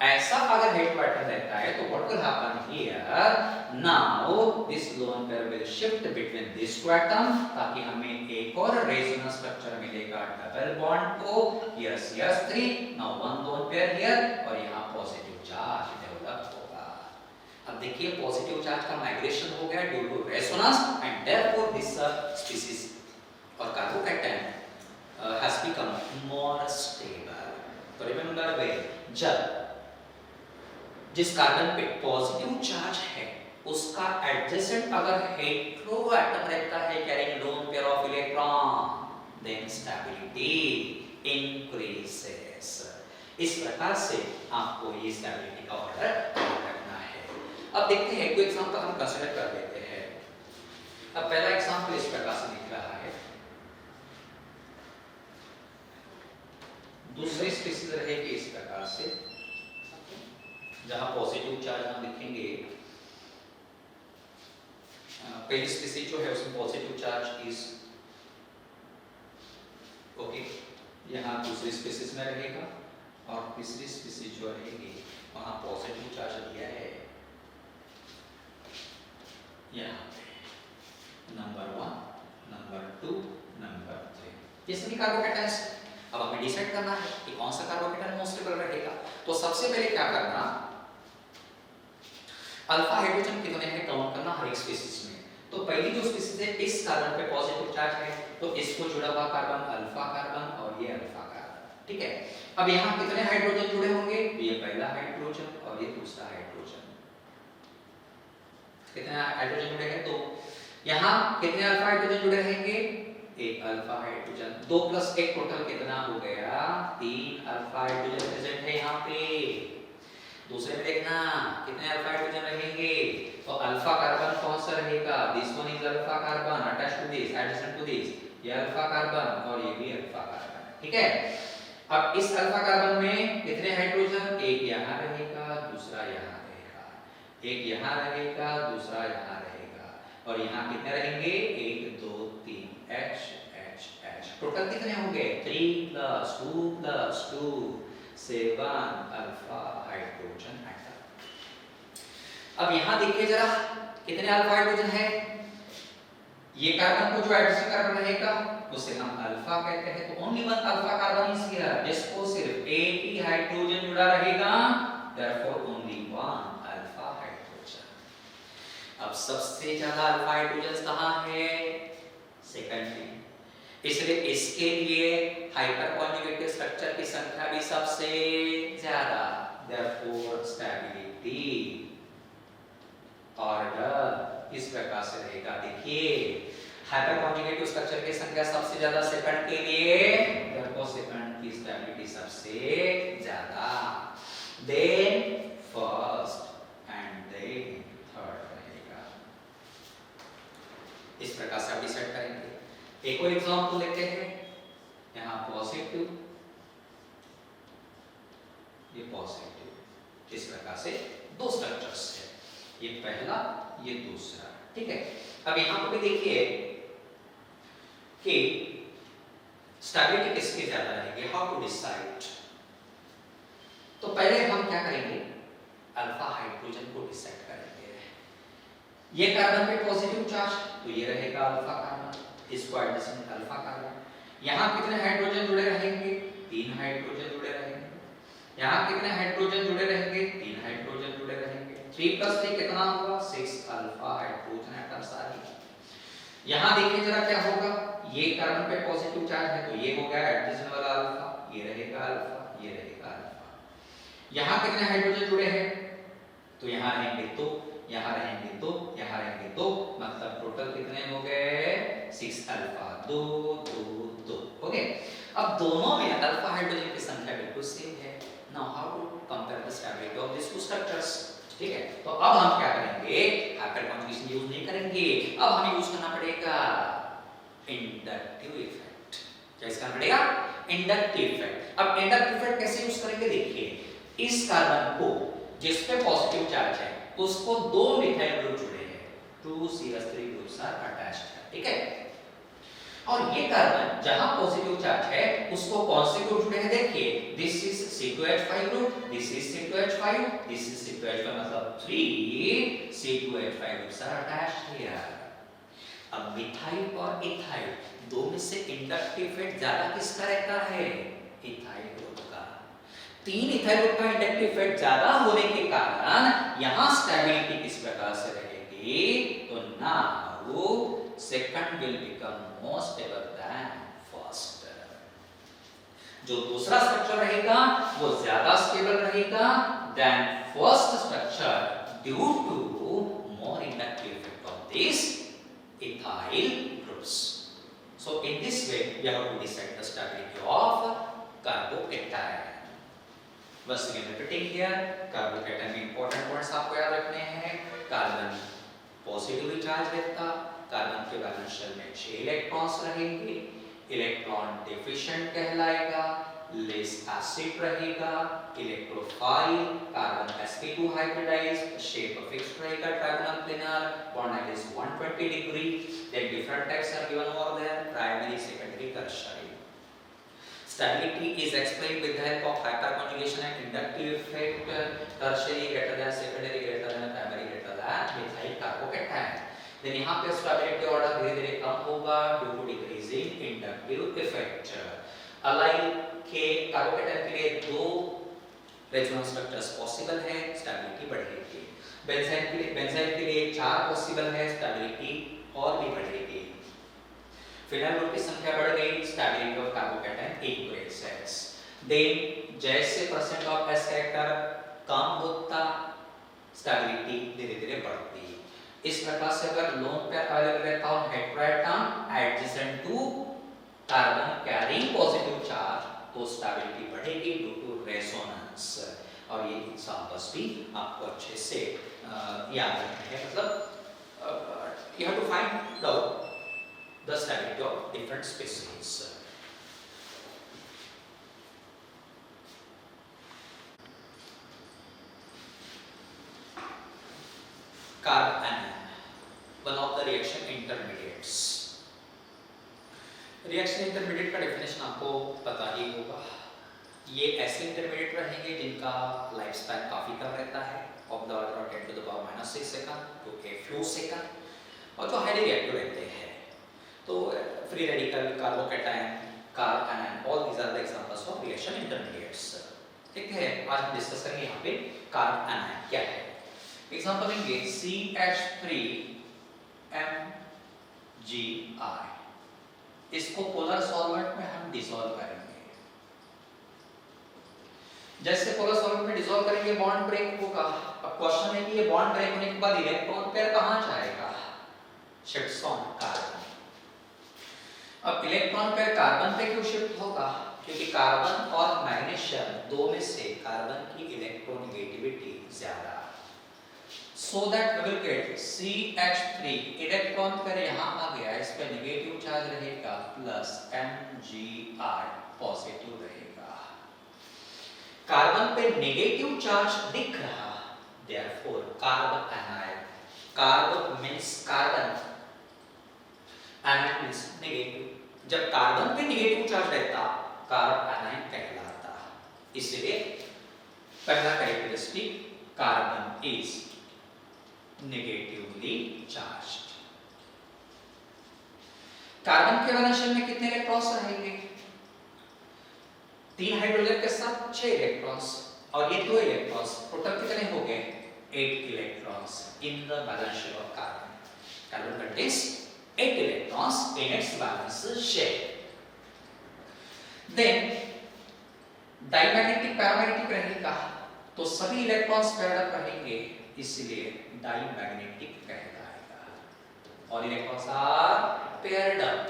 ऐसा अगर हेटेरो एटम रहता है तो what will happen here, now this lone pair will shift between this two atom ताकि हमें एक और रेजोनेंस स्ट्रक्चर मिलेगा डबल बॉन्ड को। Here CH3, now one lone pair here और यहाँ पॉजिटिव चार्ज डेवलप होगा। अब देखिए पॉजिटिव चार्ज का माइग्रेशन हो गया due to resonance and therefore this species और carbocation has become more stable। तो रिमेंबर वे, जब जिस कार्बन पे पॉजिटिव चार्ज है उसका एडजेसेंट अगर हेटेरो एटम रहता है carrying lone pair of electron, then stability increases. इस प्रकार से आपको ये स्टेबिलिटी का ऑर्डर रखना है। अब देखते हैं कोई एग्जांपल हम कंसीडर कर लेते हैं। अब पहला एग्जांपल इस प्रकार से दिख रहा है, दूसरी स्पीशीज रहेगी इस प्रकार से, जहां पॉजिटिव चार्ज हम लिखेंगे। पहली स्पीशीज जो है उसमें पॉजिटिव चार्ज इज ओके, यहाँ दूसरी स्पीशीज में रहेगा और तीसरी स्पीशीज जो रहेगी वहां पॉजिटिव चार्ज दिया है यहाँ पे नंबर 1, नंबर 2, नंबर 3। ये सभी कार्बोकैटायंस। अब हमें डिसाइड करना है कि कौन सा कार्बोकैटायन मोस्ट स्टेबल रहेगा। तो सबसे पहले क्या करना, अल्फा हाइड्रोजन कितने हैं काउंट करना हर एक स्पीशीज में। तो पहली जो स्पीशीज है इस कार्बन पे पॉजिटिव चार्ज है तो इसको जुड़ा हुआ कार्बन अल्फा कार्बन और ये अल्फा कार्बन, ठीक है। अब यहाँ कितने हाइड्रोजन जुड़े होंगे, ये पहला हाइड्रोजन और ये दूसरा हाइड्रोजन। कितने हाइड्रोजन जुड़े हैं? तो यहाँ कितने अल्फा हाइड्रोजन जुड़े रहेंगे? एक अल्फा हाइड्रोजन। 2 + 1 टोटल कितना हो गया? 3 अल्फा हाइड्रोजन प्रेजेंट है यहाँ पे। दूसरे में देखना कितने अल्फा हाइड्रोजन रहेंगे, तो अल्फा कार्बन कौन सा रहेगा? This one is alpha carbon attached to this, adjacent to this, ये अल्फा कार्बन और ये भी अल्फा कार्बन, ठीक है। अब इस अल्फा कार्बन में कितने हाइड्रोजन? एक यहाँ रहेगा, दूसरा यहाँ रहेगा, एक यहाँ रहेगा, दूसरा यहाँ रहेगा और यहाँ कितने रहेंगे? 1 2 3 H H H। टोटल कितने होंगे? 3 + 2 + 2 7 अल्फा हाइड्रोजन एटम। अब यहाँ देखिए जरा कितने अल्फा हाइड्रोजन है। ये कार्बन को जो एडजेसेंट कार्बन रहेगा उसे हम अल्फा कहते हैं। तो only 1 alpha carbon is here, जिसको सिर्फ एक ही हाइड्रोजन जुड़ा रहेगा, देयरफॉर ओनली 1 अल्फा हाइड्रोजन। अब सबसे ज्यादा अल्फा हाइड्रोजन कहाँ है? सेकंड में। इसलिए इसके लिए हाइपर कॉन्जुगेटेड स्ट्रक्चर की संख्या भी सबसे ज्यादा, देयरफॉर स्टेबिलिटी ऑर्डर इस प्रकार से रहेगा। देखिए हाइपर कॉन्जुगेटिव स्ट्रक्चर की संख्या सबसे ज्यादा सेकंड के लिए, देयरफॉर सेकंड की स्टेबिलिटी सबसे ज्यादा, then first and then third रहेगा। इस प्रकार से आप डिसाइड करेंगे। एक और एग्जांपल लेते हैं, यहाँ पॉजिटिव, ये पॉजिटिव, इस प्रकार ये पहला, ये दूसरा, ठीक है। अब यहां पर भी देखिए कि स्टेबिलिटी किसकी ज्यादा रहेगी, हाउ टू डिसाइड। तो पहले हम क्या करेंगे, अल्फा हाइड्रोजन को डिसाइड करेंगे। ये कार्बन पे पॉजिटिव चार्ज, तो ये रहेगा अल्फा कार्बन, इसको एडजसेंट अल्फा कार्बन। यहां कितने हाइड्रोजन जुड़े रहेंगे, 3 हाइड्रोजन जुड़े रहेंगे। यहां कितने हाइड्रोजन जुड़े रहेंगे, 3 हाइड्रोजन जुड़े रहेंगे। 3 + 3 कितना होगा, 6 अल्फा हाइड्रोजन एटम्स आ रही है। यहां देखिए जरा क्या होगा, ये कार्बन पे पॉजिटिव चार्ज है, तो ये हो गया एडजसेंट वाला अल्फा, ये रहेगा अल्फा, ये रहेगा अल्फा। यहां कितने हाइड्रोजन जुड़े हैं, तो यहां रहेंगे 2, यहां रहेंगे 2, यहां रहेंगे 2, मतलब टोटल कितने हो गए, 6 अल्फा, 2 2 2 हो गए। अब दोनों में अल्फा हाइड्रोजन की संख्या बिल्कुल सेम है। Now how to compare the stability of this two structures, ठीक है। तो अब हम क्या करेंगे, हाइपर कॉन्जुगेशन यूज नहीं करेंगे, अब हमें यूज करना पड़ेगा इंडक्टिव इफेक्ट। क्या इसका पड़ेगा, इंडक्टिव इफेक्ट। अब इंडक्टिव इफेक्ट कैसे यूज करेंगे, देखिए इस कार्बन को जिस पे पॉजिटिव चार्ज है उसको 2 मिथाइल ग्रुप जुड़े हैं, 2 CH3 ग्रुप्स आर अटैच्ड है, ठीक है। और ये कार्बन जहां पॉजिटिव चार्ज है उसको कौन से ग्रुप जुड़े हैं, देखिए this is C2H5 group, this is C2H5, this is C2H5, मतलब 3 C2H5 groups are attached here. अब मिथाइल और इथाइल दो में से इंडक्टिव इफेक्ट ज्यादा किसका रहता है, इथाइल ग्रुप का। 3 इथाइल ग्रुप का इंडक्टिव इफेक्ट ज्यादा होने के कारण यहां स्टेबिलिटी किस प्रकार से रहेगी, तो now second will become more stable than first. जो दूसरा स्ट्रक्चर रहेगा वो ज्यादा स्टेबल रहेगा than first structure due to more inductive effect of this ethyl groups. So in this way we have to decide the stability of carbocation. Once again repeating here, carbocation में important points आपको याद रखने हैं। कार्बन पॉजिटिवली चार्ज रहता, कार्बन के वैलेंस शेल में 6 इलेक्ट्रॉन्स रहेंगे, इलेक्ट्रॉन डिफिशिएंट कहलाएगा, लेस एसिड रहेगा, electrophile, carbon sp2 hybridized, shape fixed रहेगा, trigonal planar, bond angle is 120 degree, then different types are given over there, primary, secondary, tertiary. Stability is explained with the help of hyperconjugation and inductive effect, tertiary greater than secondary greater than primary greater than methyl carbocation। then यहाँ पे stability order धीरे-धीरे कम होगा due to decreasing inductive effect। Allyl के कार्बोकेटन के लिए 2 रेजोनेंस स्ट्रक्चर्स पॉसिबल है, स्टेबिलिटी बढ़ेगी। बेंजीन के लिए 4 पॉसिबल है, स्टेबिलिटी और भी बढ़ेगी। फिनाइल ग्रुप की संख्या बढ़ गई, stability of carbocation increases. Then जैसे परसेंट ऑफ S कैरेक्टर कम होता, स्टेबिलिटी धीरे-धीरे बढ़ती। इस प्रकार से अगर लोन पेयर अवेलेबल रहता हो heteroatom adjacent to carbon carrying positive charge, तो स्टेबिलिटी बढ़ेगी ड्यू टू रेजोनेंस। और ये एग्जांपल्स भी आपको अच्छे से याद रखने हैं, मतलब you have to find out the stability of different species। Carbon, one of the reaction intermediates। Reaction intermediate का डेफिनेशन आपको पता ही होगा। ये ऐसे इंटरमीडिएट रहेंगे जिनका लाइफ स्पैन काफी कम रहता है, of the order of 10 to the power -6 second to a few second, और जो हाईली रिएक्टिव रहते हैं। तो free radical, carbocation, carbanion, all these are the examples of reaction intermediates. ठीक है, आज हम डिस्कस करेंगे यहाँ पे कार्बोएनायन क्या है। एग्जांपल लेंगे CH3MgI, इसको पोलर सॉल्वेंट में हम डिसॉल्व करेंगे। जैसे पोलर सॉल्वेंट में डिसॉल्व करेंगे बॉन्ड ब्रेक होगा। अब क्वेश्चन है कि ये बॉन्ड ब्रेक होने के बाद इलेक्ट्रॉन पेयर कहां जाएगा, शिफ्ट्स ऑन कार्बन। अब इलेक्ट्रॉन पेयर कार्बन पे क्यों शिफ्ट होगा, क्योंकि कार्बन और मैग्नीशियम दो में से कार्बन की इलेक्ट्रोनेगेटिविटी ज्यादा। So that we will get CH3 electron pair यहाँ आ गया, इस पे नेगेटिव चार्ज रहेगा प्लस Mgi पॉजिटिव रहेगा। कार्बन पे नेगेटिव चार्ज दिख रहा, therefore carbon anion carb means carbon, anion means negative. जब कार्बन पे नेगेटिव चार्ज रहता कार्ब एनायन कहलाता। इसलिए पहला characteristic carbon is negatively charged. Carbon के वैलेंस में कितने इलेक्ट्रॉन्स रहेंगे? 3 हाइड्रोजन के साथ 6 इलेक्ट्रॉन्स और ये 2 इलेक्ट्रॉन्स, टोटल कितने हो गए? 8 electrons in the valence shell of carbon. Carbon contains 8 electrons in its valence shell. Then diamagnetic paramagnetic रहेगा तो सभी इलेक्ट्रॉन्स पेयर्ड अप रहेंगे, इसलिए डाइमैग्नेटिक कहलाएगा। और इलेक्ट्रॉन्स आर पेयर्ड अप,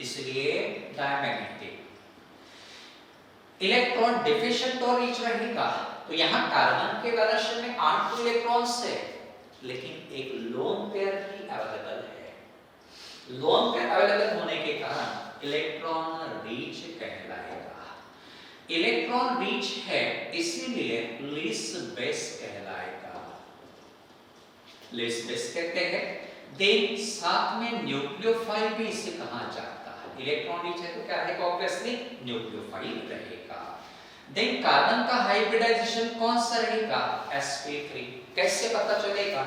इसलिए डाइमैग्नेटिक। इलेक्ट्रॉन डिफिशिएंट और रिच रहेगा तो यहां कार्बन के वैलेंस शेल में 8 इलेक्ट्रॉन्स है, लेकिन एक लोन पेयर भी अवेलेबल है। लोन पेयर अवेलेबल होने के कारण इलेक्ट्रॉन रिच कहलाएगा। इलेक्ट्रॉन रिच है इसीलिए लिस बेस कहलाएगा। लिस बेस कहते हैं। देन साथ में न्यूक्लियोफाइल भी इसे कहा जाता है। इलेक्ट्रॉन रिच है तो क्या है? ऑब्वियसली न्यूक्लियोफाइल रहेगा। देन कार्बन का हाइब्रिडाइजेशन कौन सा रहेगा? sp3। कैसे पता चलेगा?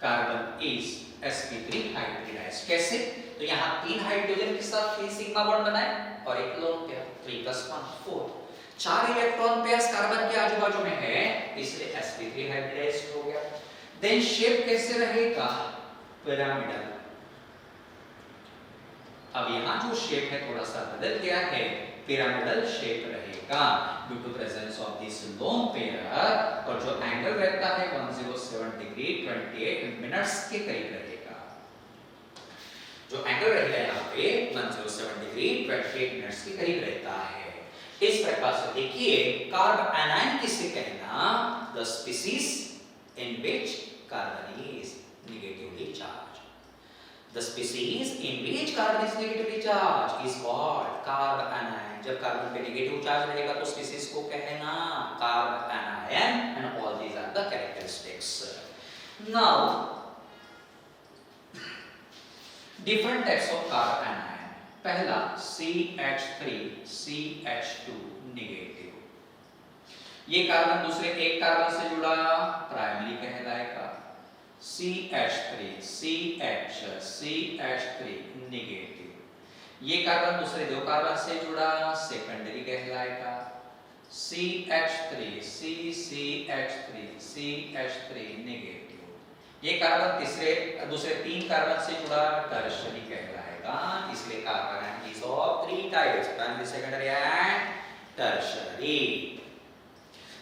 Carbon is sp3 hybridised. कैसे? तो यहां 3 हाइड्रोजन के साथ 3 सिग्मा बॉन्ड बनाए और एक lone pair 3 + 1 4। 4 electron pairs carbon के आजू बाजू में है, इसलिए sp3 हाइब्रिडाइज्ड हो गया। देन शेप कैसे रहेगा? पिरामिडल। अब यहां जो शेप है थोड़ा सा बदल गया है, पिरामिडल शेप रहेगा due to presence of this lone pair. और जो एंगल रहता है 107 डिग्री 28 मिनट्स के करीब रहेगा। जो एंगल रहेगा यहाँ पे 107 डिग्री 28 मिनट्स के करीब रहता है। इस प्रकार से देखिए कार्ब एनायन किसे कहना? The species in which carbon is negatively charge. The species in which carbon is negatively charged is called carb anion. जब कार्बन पे नेगेटिव चार्ज रहेगा तो स्पीसीज को कहना carb anion, and all these are the characteristics. Now, different types of carb anion. पहला CH3 CH2 नेगेटिव। ये कार्बन दूसरे एक कार्बन से जुड़ा प्राइमरी कहलाएगा। CH3 CH CH3 negative. ये कार्बन दूसरे दो कार्बन से जुड़ा सेकेंडरी कहलाएगा। CH3 CCH3 CH3 negative. ये कार्बन दूसरे 3 कार्बन से जुड़ा टर्शियरी कहलाएगा। इसलिए carbon is of 3 types, primary, secondary and tertiary.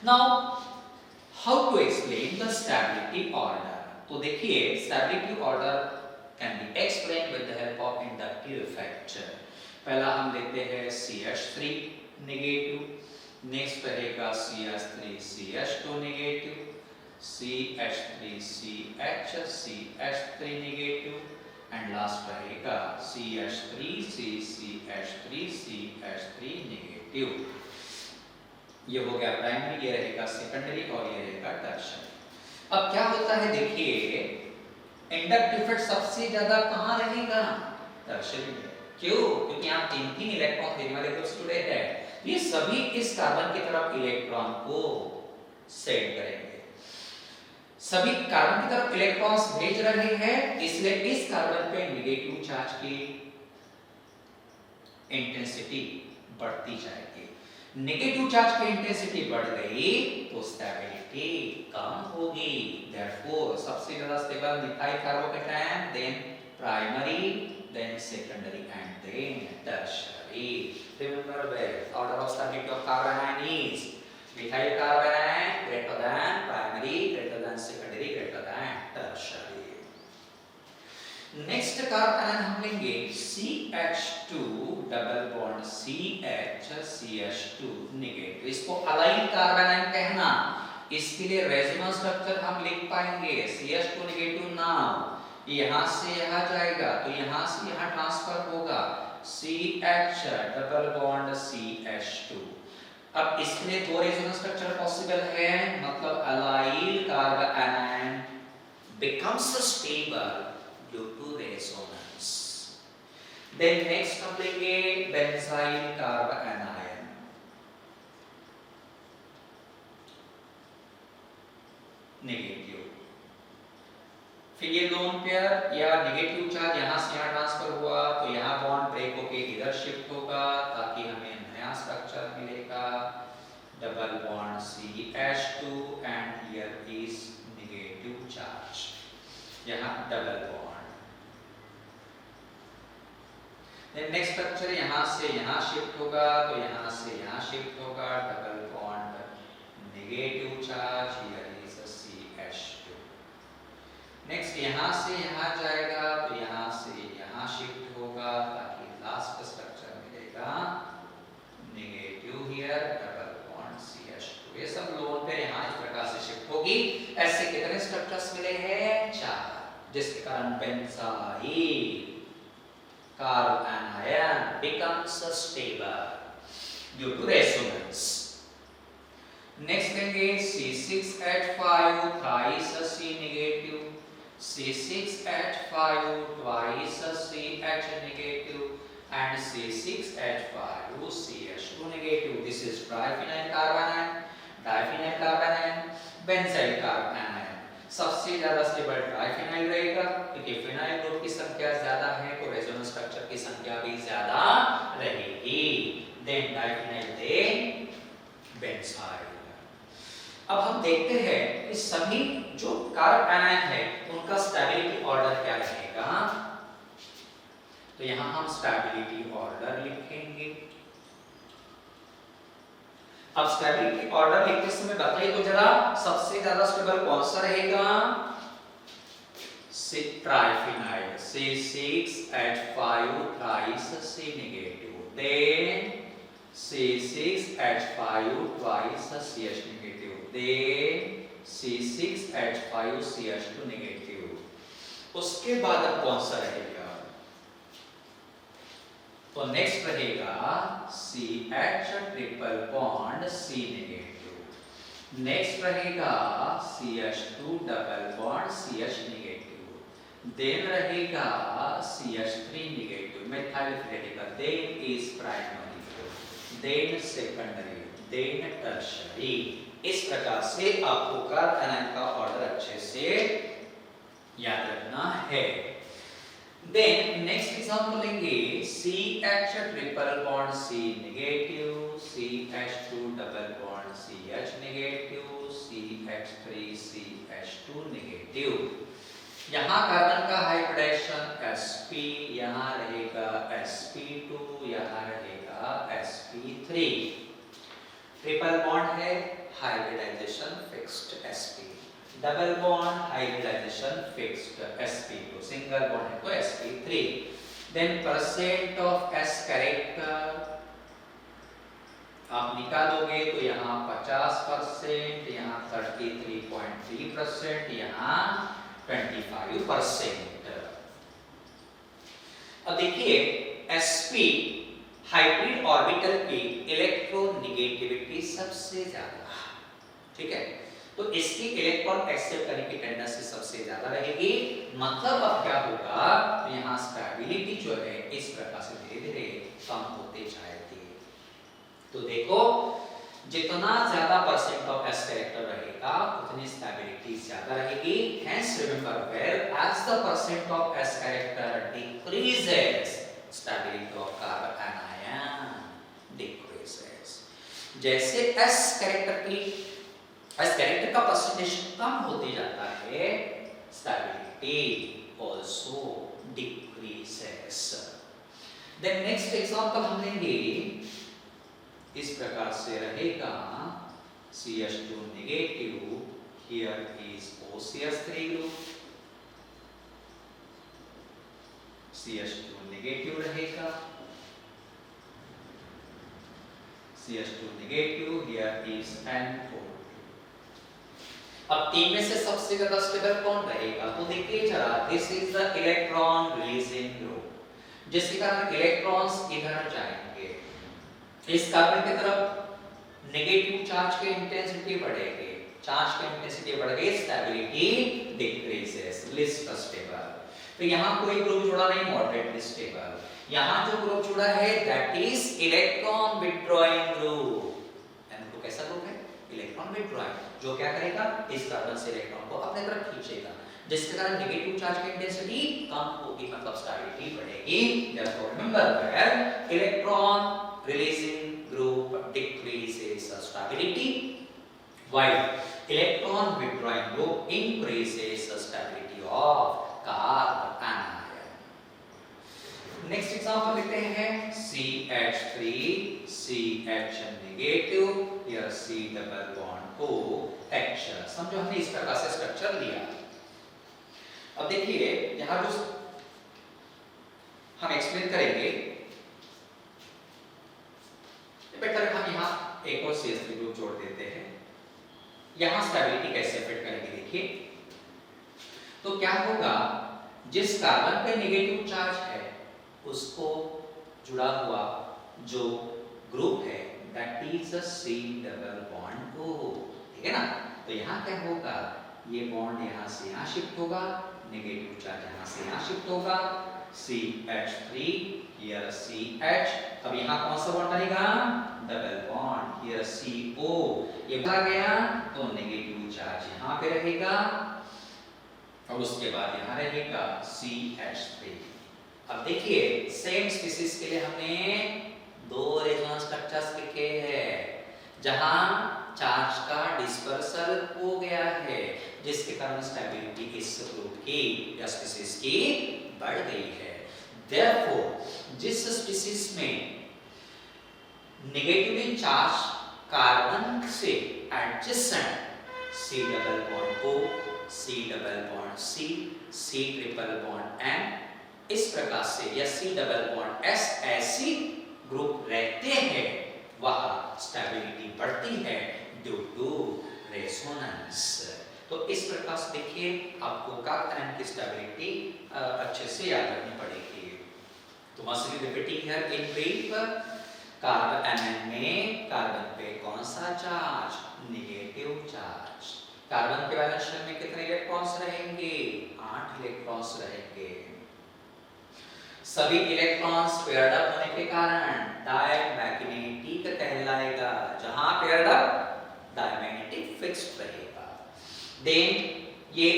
Now how to explain the stability order? तो देखिए stability order can be explain with the help of inductive effect. पहला हम लेते हैं CH3 नेगेटिव, नेक्स्ट रहेगा CH3 CH2 negative, CH3 CH CH3 negative and last रहेगा CH3 CCH3 CH3 नेगेटिव। ये हो गया प्राइमरी, ये रहेगा सेकेंडरी और ये रहेगा टर्शियरी। अब क्या होता है देखिए, इंडक्टिव इफेक्ट सबसे ज्यादा कहां रहेगा? टर्शियरी में। क्यों? क्योंकि यहां 3 इलेक्ट्रॉन देने वाले ग्रुप्स जुड़े हैं। ये सभी इस कार्बन की तरफ इलेक्ट्रॉन को सेंड करेंगे। सभी कार्बन की तरफ इलेक्ट्रॉन्स भेज रहे हैं, इसलिए इस कार्बन पे नेगेटिव चार्ज की इंटेंसिटी बढ़ती जाएगी। नेगेटिव चार्ज की इंटेंसिटी बढ़ गई तो स्टेबिलिटी कम होगी। देयरफॉर सबसे ज्यादा stable methyl carbocation, then primary, then secondary and then tertiary. Remember well, order of stability of carbon ion is methyl carbon ion greater than primary, greater than secondary, greater than tertiary. Next carbon ion हम लेंगे CH2 double bond CH CH2 negative. इसको अलाइन कार्बन आयन कहना। इसके लिए रेजोनेंस स्ट्रक्चर हम लिख पाएंगे CH2 नेगेटिव नाउ यहां से यहां जाएगा तो यहां से यहां ट्रांसफर होगा CH डबल बॉन्ड CH2। अब इसके लिए 2 रेजोनेंस स्ट्रक्चर पॉसिबल है, मतलब allyl carbon ion becomes stable due to resonance. Then next हम लेंगे बेंजाइल कार्बोनाइन. नेगेटिव. फिर ये लोन पेयर या नेगेटिव चार्ज यहाँ से यहाँ ट्रांसफर हुआ तो यहाँ बॉन्ड ब्रेक होके इधर शिफ्ट होगा ताकि हमें नया स्ट्रक्चर मिलेगा. Double bond CH2 and here is negative charge. यहाँ double bond. Then next structure यहाँ से यहाँ शिफ्ट होगा तो यहाँ से यहाँ शिफ्ट होगा. Double bond negative charge, here is CH2. Next यहाँ से यहाँ जाएगा तो यहाँ से यहाँ शिफ्ट होगा ताकि लास्ट स्ट्रक्चर मिलेगा negative here. Double bond CH2. ये सब लोन पे यहाँ इस प्रकार से शिफ्ट होगी. ऐसे कितने स्ट्रक्चर्स मिले हैं? 4, जिसके कारण benzyl carbanion becomes stable due to resonance. Next लेंगे C6H5 thrice C negative, C6H5 twice CH negative and C6H5 CH2 negative. This is triphenyl carbanion, diphenyl carbanion, benzyl carbanion. सबसे ज्यादा स्टेबल ट्राइफेनाइल रहेगा क्योंकि फिनाइल ग्रुप की संख्या ज्यादा है तो रेजोनेंस स्ट्रक्चर की संख्या भी ज्यादा रहेगी. Then diphenyl, then benzyl. अब हम देखते हैं कि सभी जो कार्बोनाइन है उनका स्टेबिलिटी ऑर्डर क्या रहेगा. तो यहां हम स्टेबिलिटी ऑर्डर लिखेंगे. अब स्टेबिलिटी ऑर्डर लिखते समय बताइए तो जरा सबसे ज्यादा स्टेबल कौन सा रहेगा? ट्राइफेनाइल C6H5 thrice C negative, then C6H5 twice CH negative, then C6H5 CH2 negative. उसके बाद अब कौन सा रहेगा? तो नेक्स्ट रहेगा CH triple bond C negative. Next रहेगा CH2 double bond CH negative. Then रहेगा CH3 negative methyl radical. Then is primary, then secondary, then tertiary. इस प्रकार से आपको कार्बोनाइन का ऑर्डर अच्छे से याद रखना है. देन नेक्स्ट एग्जांपल लेंगे CH triple bond C negative, CH2 double bond CH negative, CH3 CH2 negative. यहाँ कार्बन का हाइब्रिडेशन sp, यहाँ रहेगा sp2, यहाँ रहेगा sp3. ट्रिपल बॉन्ड है, hybridisation fixed sp. Double bond hybridisation fixed sp2. Single bond है तो sp3. Then percent of s character आप निकालोगे तो यहाँ 50%, यहाँ 33.3%, यहाँ 25%. अब देखिए sp हाइब्रिड ऑर्बिटल की इलेक्ट्रोनेगेटिविटी सबसे ज्यादा. ठीक है, तो इसकी इलेक्ट्रॉन एक्सेप्ट करने की टेंडेंसी सबसे ज्यादा रहेगी. मतलब अब क्या होगा, तो यहाँ स्टेबिलिटी जो है इस प्रकार से धीरे धीरे कम होते जाएगी. तो देखो जितना ज्यादा परसेंट ऑफ s कैरेक्टर रहेगा उतनी स्टेबिलिटी ज्यादा रहेगी. Hence remember whereas the percent of s character decreases, stability of carbanion decreases. जैसे s कैरेक्टर का परसेंटेज कम होते जाता है, stability also decreases. Then next example हम लेंगे. इस प्रकार से रहेगा CH2 negative, here is OCH3 group. CH2 negative रहेगा, CH2 negative, here is N4. अब तीन में से सबसे ज्यादा स्टेबल कौन रहेगा? तो देखिए जरा, this is the electron releasing group, जिसके कारण इलेक्ट्रॉन्स इधर जाएंगे. इस कार्बन की तरफ नेगेटिव चार्ज की इंटेंसिटी बढ़ेगी, चार्ज की इंटेंसिटी बढ़ गई, स्टेबिलिटी डिक्रीजेस, लिस्ट स्टेबल। तो यहाँ कोई ग्रुप जुड़ा नहीं, मॉडरेटली स्टेबल। यहाँ जो ग्रुप जुड़ा है that is electron withdrawing group. तो कैसा ग्रुप है? इलेक्ट्रॉन विथड्रॉइंग, जो क्या करेगा, इस कार्बन से इलेक्ट्रॉन को अपने तरफ खींचेगा, जिसके कारण नेगेटिव चार्ज की इंटेंसिटी कम होगी, मतलब स्टेबिलिटी बढ़ेगी। therefore remember that electron releasing group decreases the stability while electron withdrawing group increases the stability of carbon anion. Next example लेते हैं CH3 CH नेगेटिव, या C डबल बॉन्ड OH। समझो हमने इस प्रकार से स्ट्रक्चर लिया। अब देखिए यहां जो हम एक्सप्लेन करेंगे, बेटर हम यहां एक और CH3 ग्रुप जोड़ देते हैं। यहां स्टेबिलिटी कैसे अफेक्ट करेंगे देखिए। तो क्या होगा, जिस कार्बन पे नेगेटिव चार्ज है उसको जुड़ा हुआ जो ग्रुप है that is a C double bond O, ठीक है ना। तो यहां क्या होगा, ये बॉन्ड यहां से यहां शिफ्ट होगा, नेगेटिव चार्ज यहां से यहां शिफ्ट होगा, CH3 हियर CH। अब यहां कौन सा बॉन्ड बनेगा, डबल बॉन्ड, हियर CO। ये बढ़ गया तो नेगेटिव चार्ज यहां पे रहेगा और उसके बाद यहां रहेगा CH3। अब देखिए सेम स्पीशीज के लिए हमने दो रेजोनेंस स्ट्रक्चर्स लिखे हैं जहां चार्ज का डिस्पर्सल हो गया है, जिसके कारण स्टेबिलिटी इस ग्रुप की या स्पीशीज की बढ़ गई है। Therefore जिस स्पीशीज में नेगेटिवली चार्ज कार्बन से adjacent C double bond O, C double bond C, C triple bond N, इस प्रकार से या C डबल बॉन्ड S ऐसी ग्रुप रहते हैं, वहां स्टेबिलिटी बढ़ती है ड्यू टू रेजोनेंस। तो इस प्रकार से देखिए आपको कार्बन आयन की स्टेबिलिटी अच्छे से याद रखनी पड़ेगी। तो must be repeating here in brief, carbon ion में कार्बन पे कौन सा चार्ज, नेगेटिव चार्ज। कार्बन के वैलेंस शेल में कितने इलेक्ट्रॉन्स रहेंगे, 8 इलेक्ट्रॉन्स रहेंगे। सभी इलेक्ट्रॉन्स पेयर्ड अप होने के कारण डायमैग्नेटिक कहलाएगा, जहां पेयर्ड अप डायमैग्नेटिक फिक्स्ड रहेगा। देन ये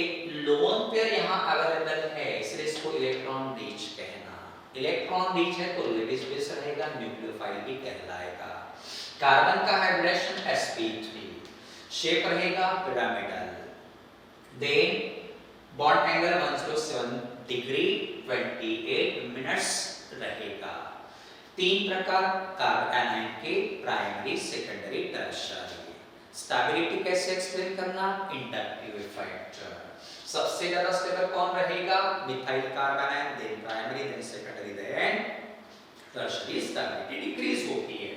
लोन पेयर यहां अवेलेबल है, इसलिए इसको इलेक्ट्रॉन रिच कहना। इलेक्ट्रॉन रिच है तो लेविस बेस रहेगा, न्यूक्लियोफाइल भी कहलाएगा। कार्बन का हाइब्रिडेशन sp3, शेप रहेगा pyramidal. Then bond angle 107 degree 28 minutes रहेगा। 3 प्रकार कार्बन आयन के, प्राइमरी, सेकेंडरी, टर्शियरी। स्टेबिलिटी कैसे एक्सप्लेन करना, इंडक्टिव इफेक्ट। सबसे ज्यादा स्टेबल कौन रहेगा, methyl carbon ion, then primary, then secondary, then tertiary, stability decrease होती है।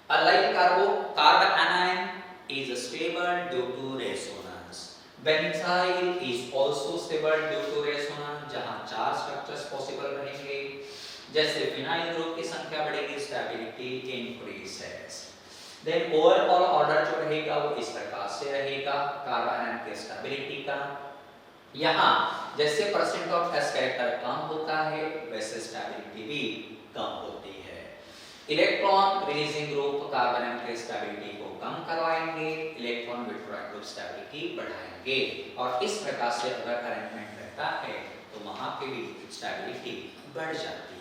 Allyl carbon anion is stable due to resonance. Benzyl is also stable due to resonance, जहां 4 स्ट्रक्चर्स पॉसिबल रहेंगे। जैसे फिनाइल ग्रुप की संख्या बढ़ेगी, stability increases. Then overall order जो रहेगा वो इस प्रकार से रहेगा कार्बन आयन के स्टेबिलिटी का। यहाँ जैसे परसेंट ऑफ s कैरेक्टर कम होता है वैसे स्टेबिलिटी भी कम होती है। Electron releasing group carbon ion के स्टेबिलिटी को कम करवाएंगे, इलेक्ट्रॉन विथड्रॉइंग ग्रुप स्टेबिलिटी बढ़ाएंगे। और इस प्रकार से अगर अरेंजमेंट रहता है तो वहां पे भी स्टेबिलिटी बढ़ जाती है।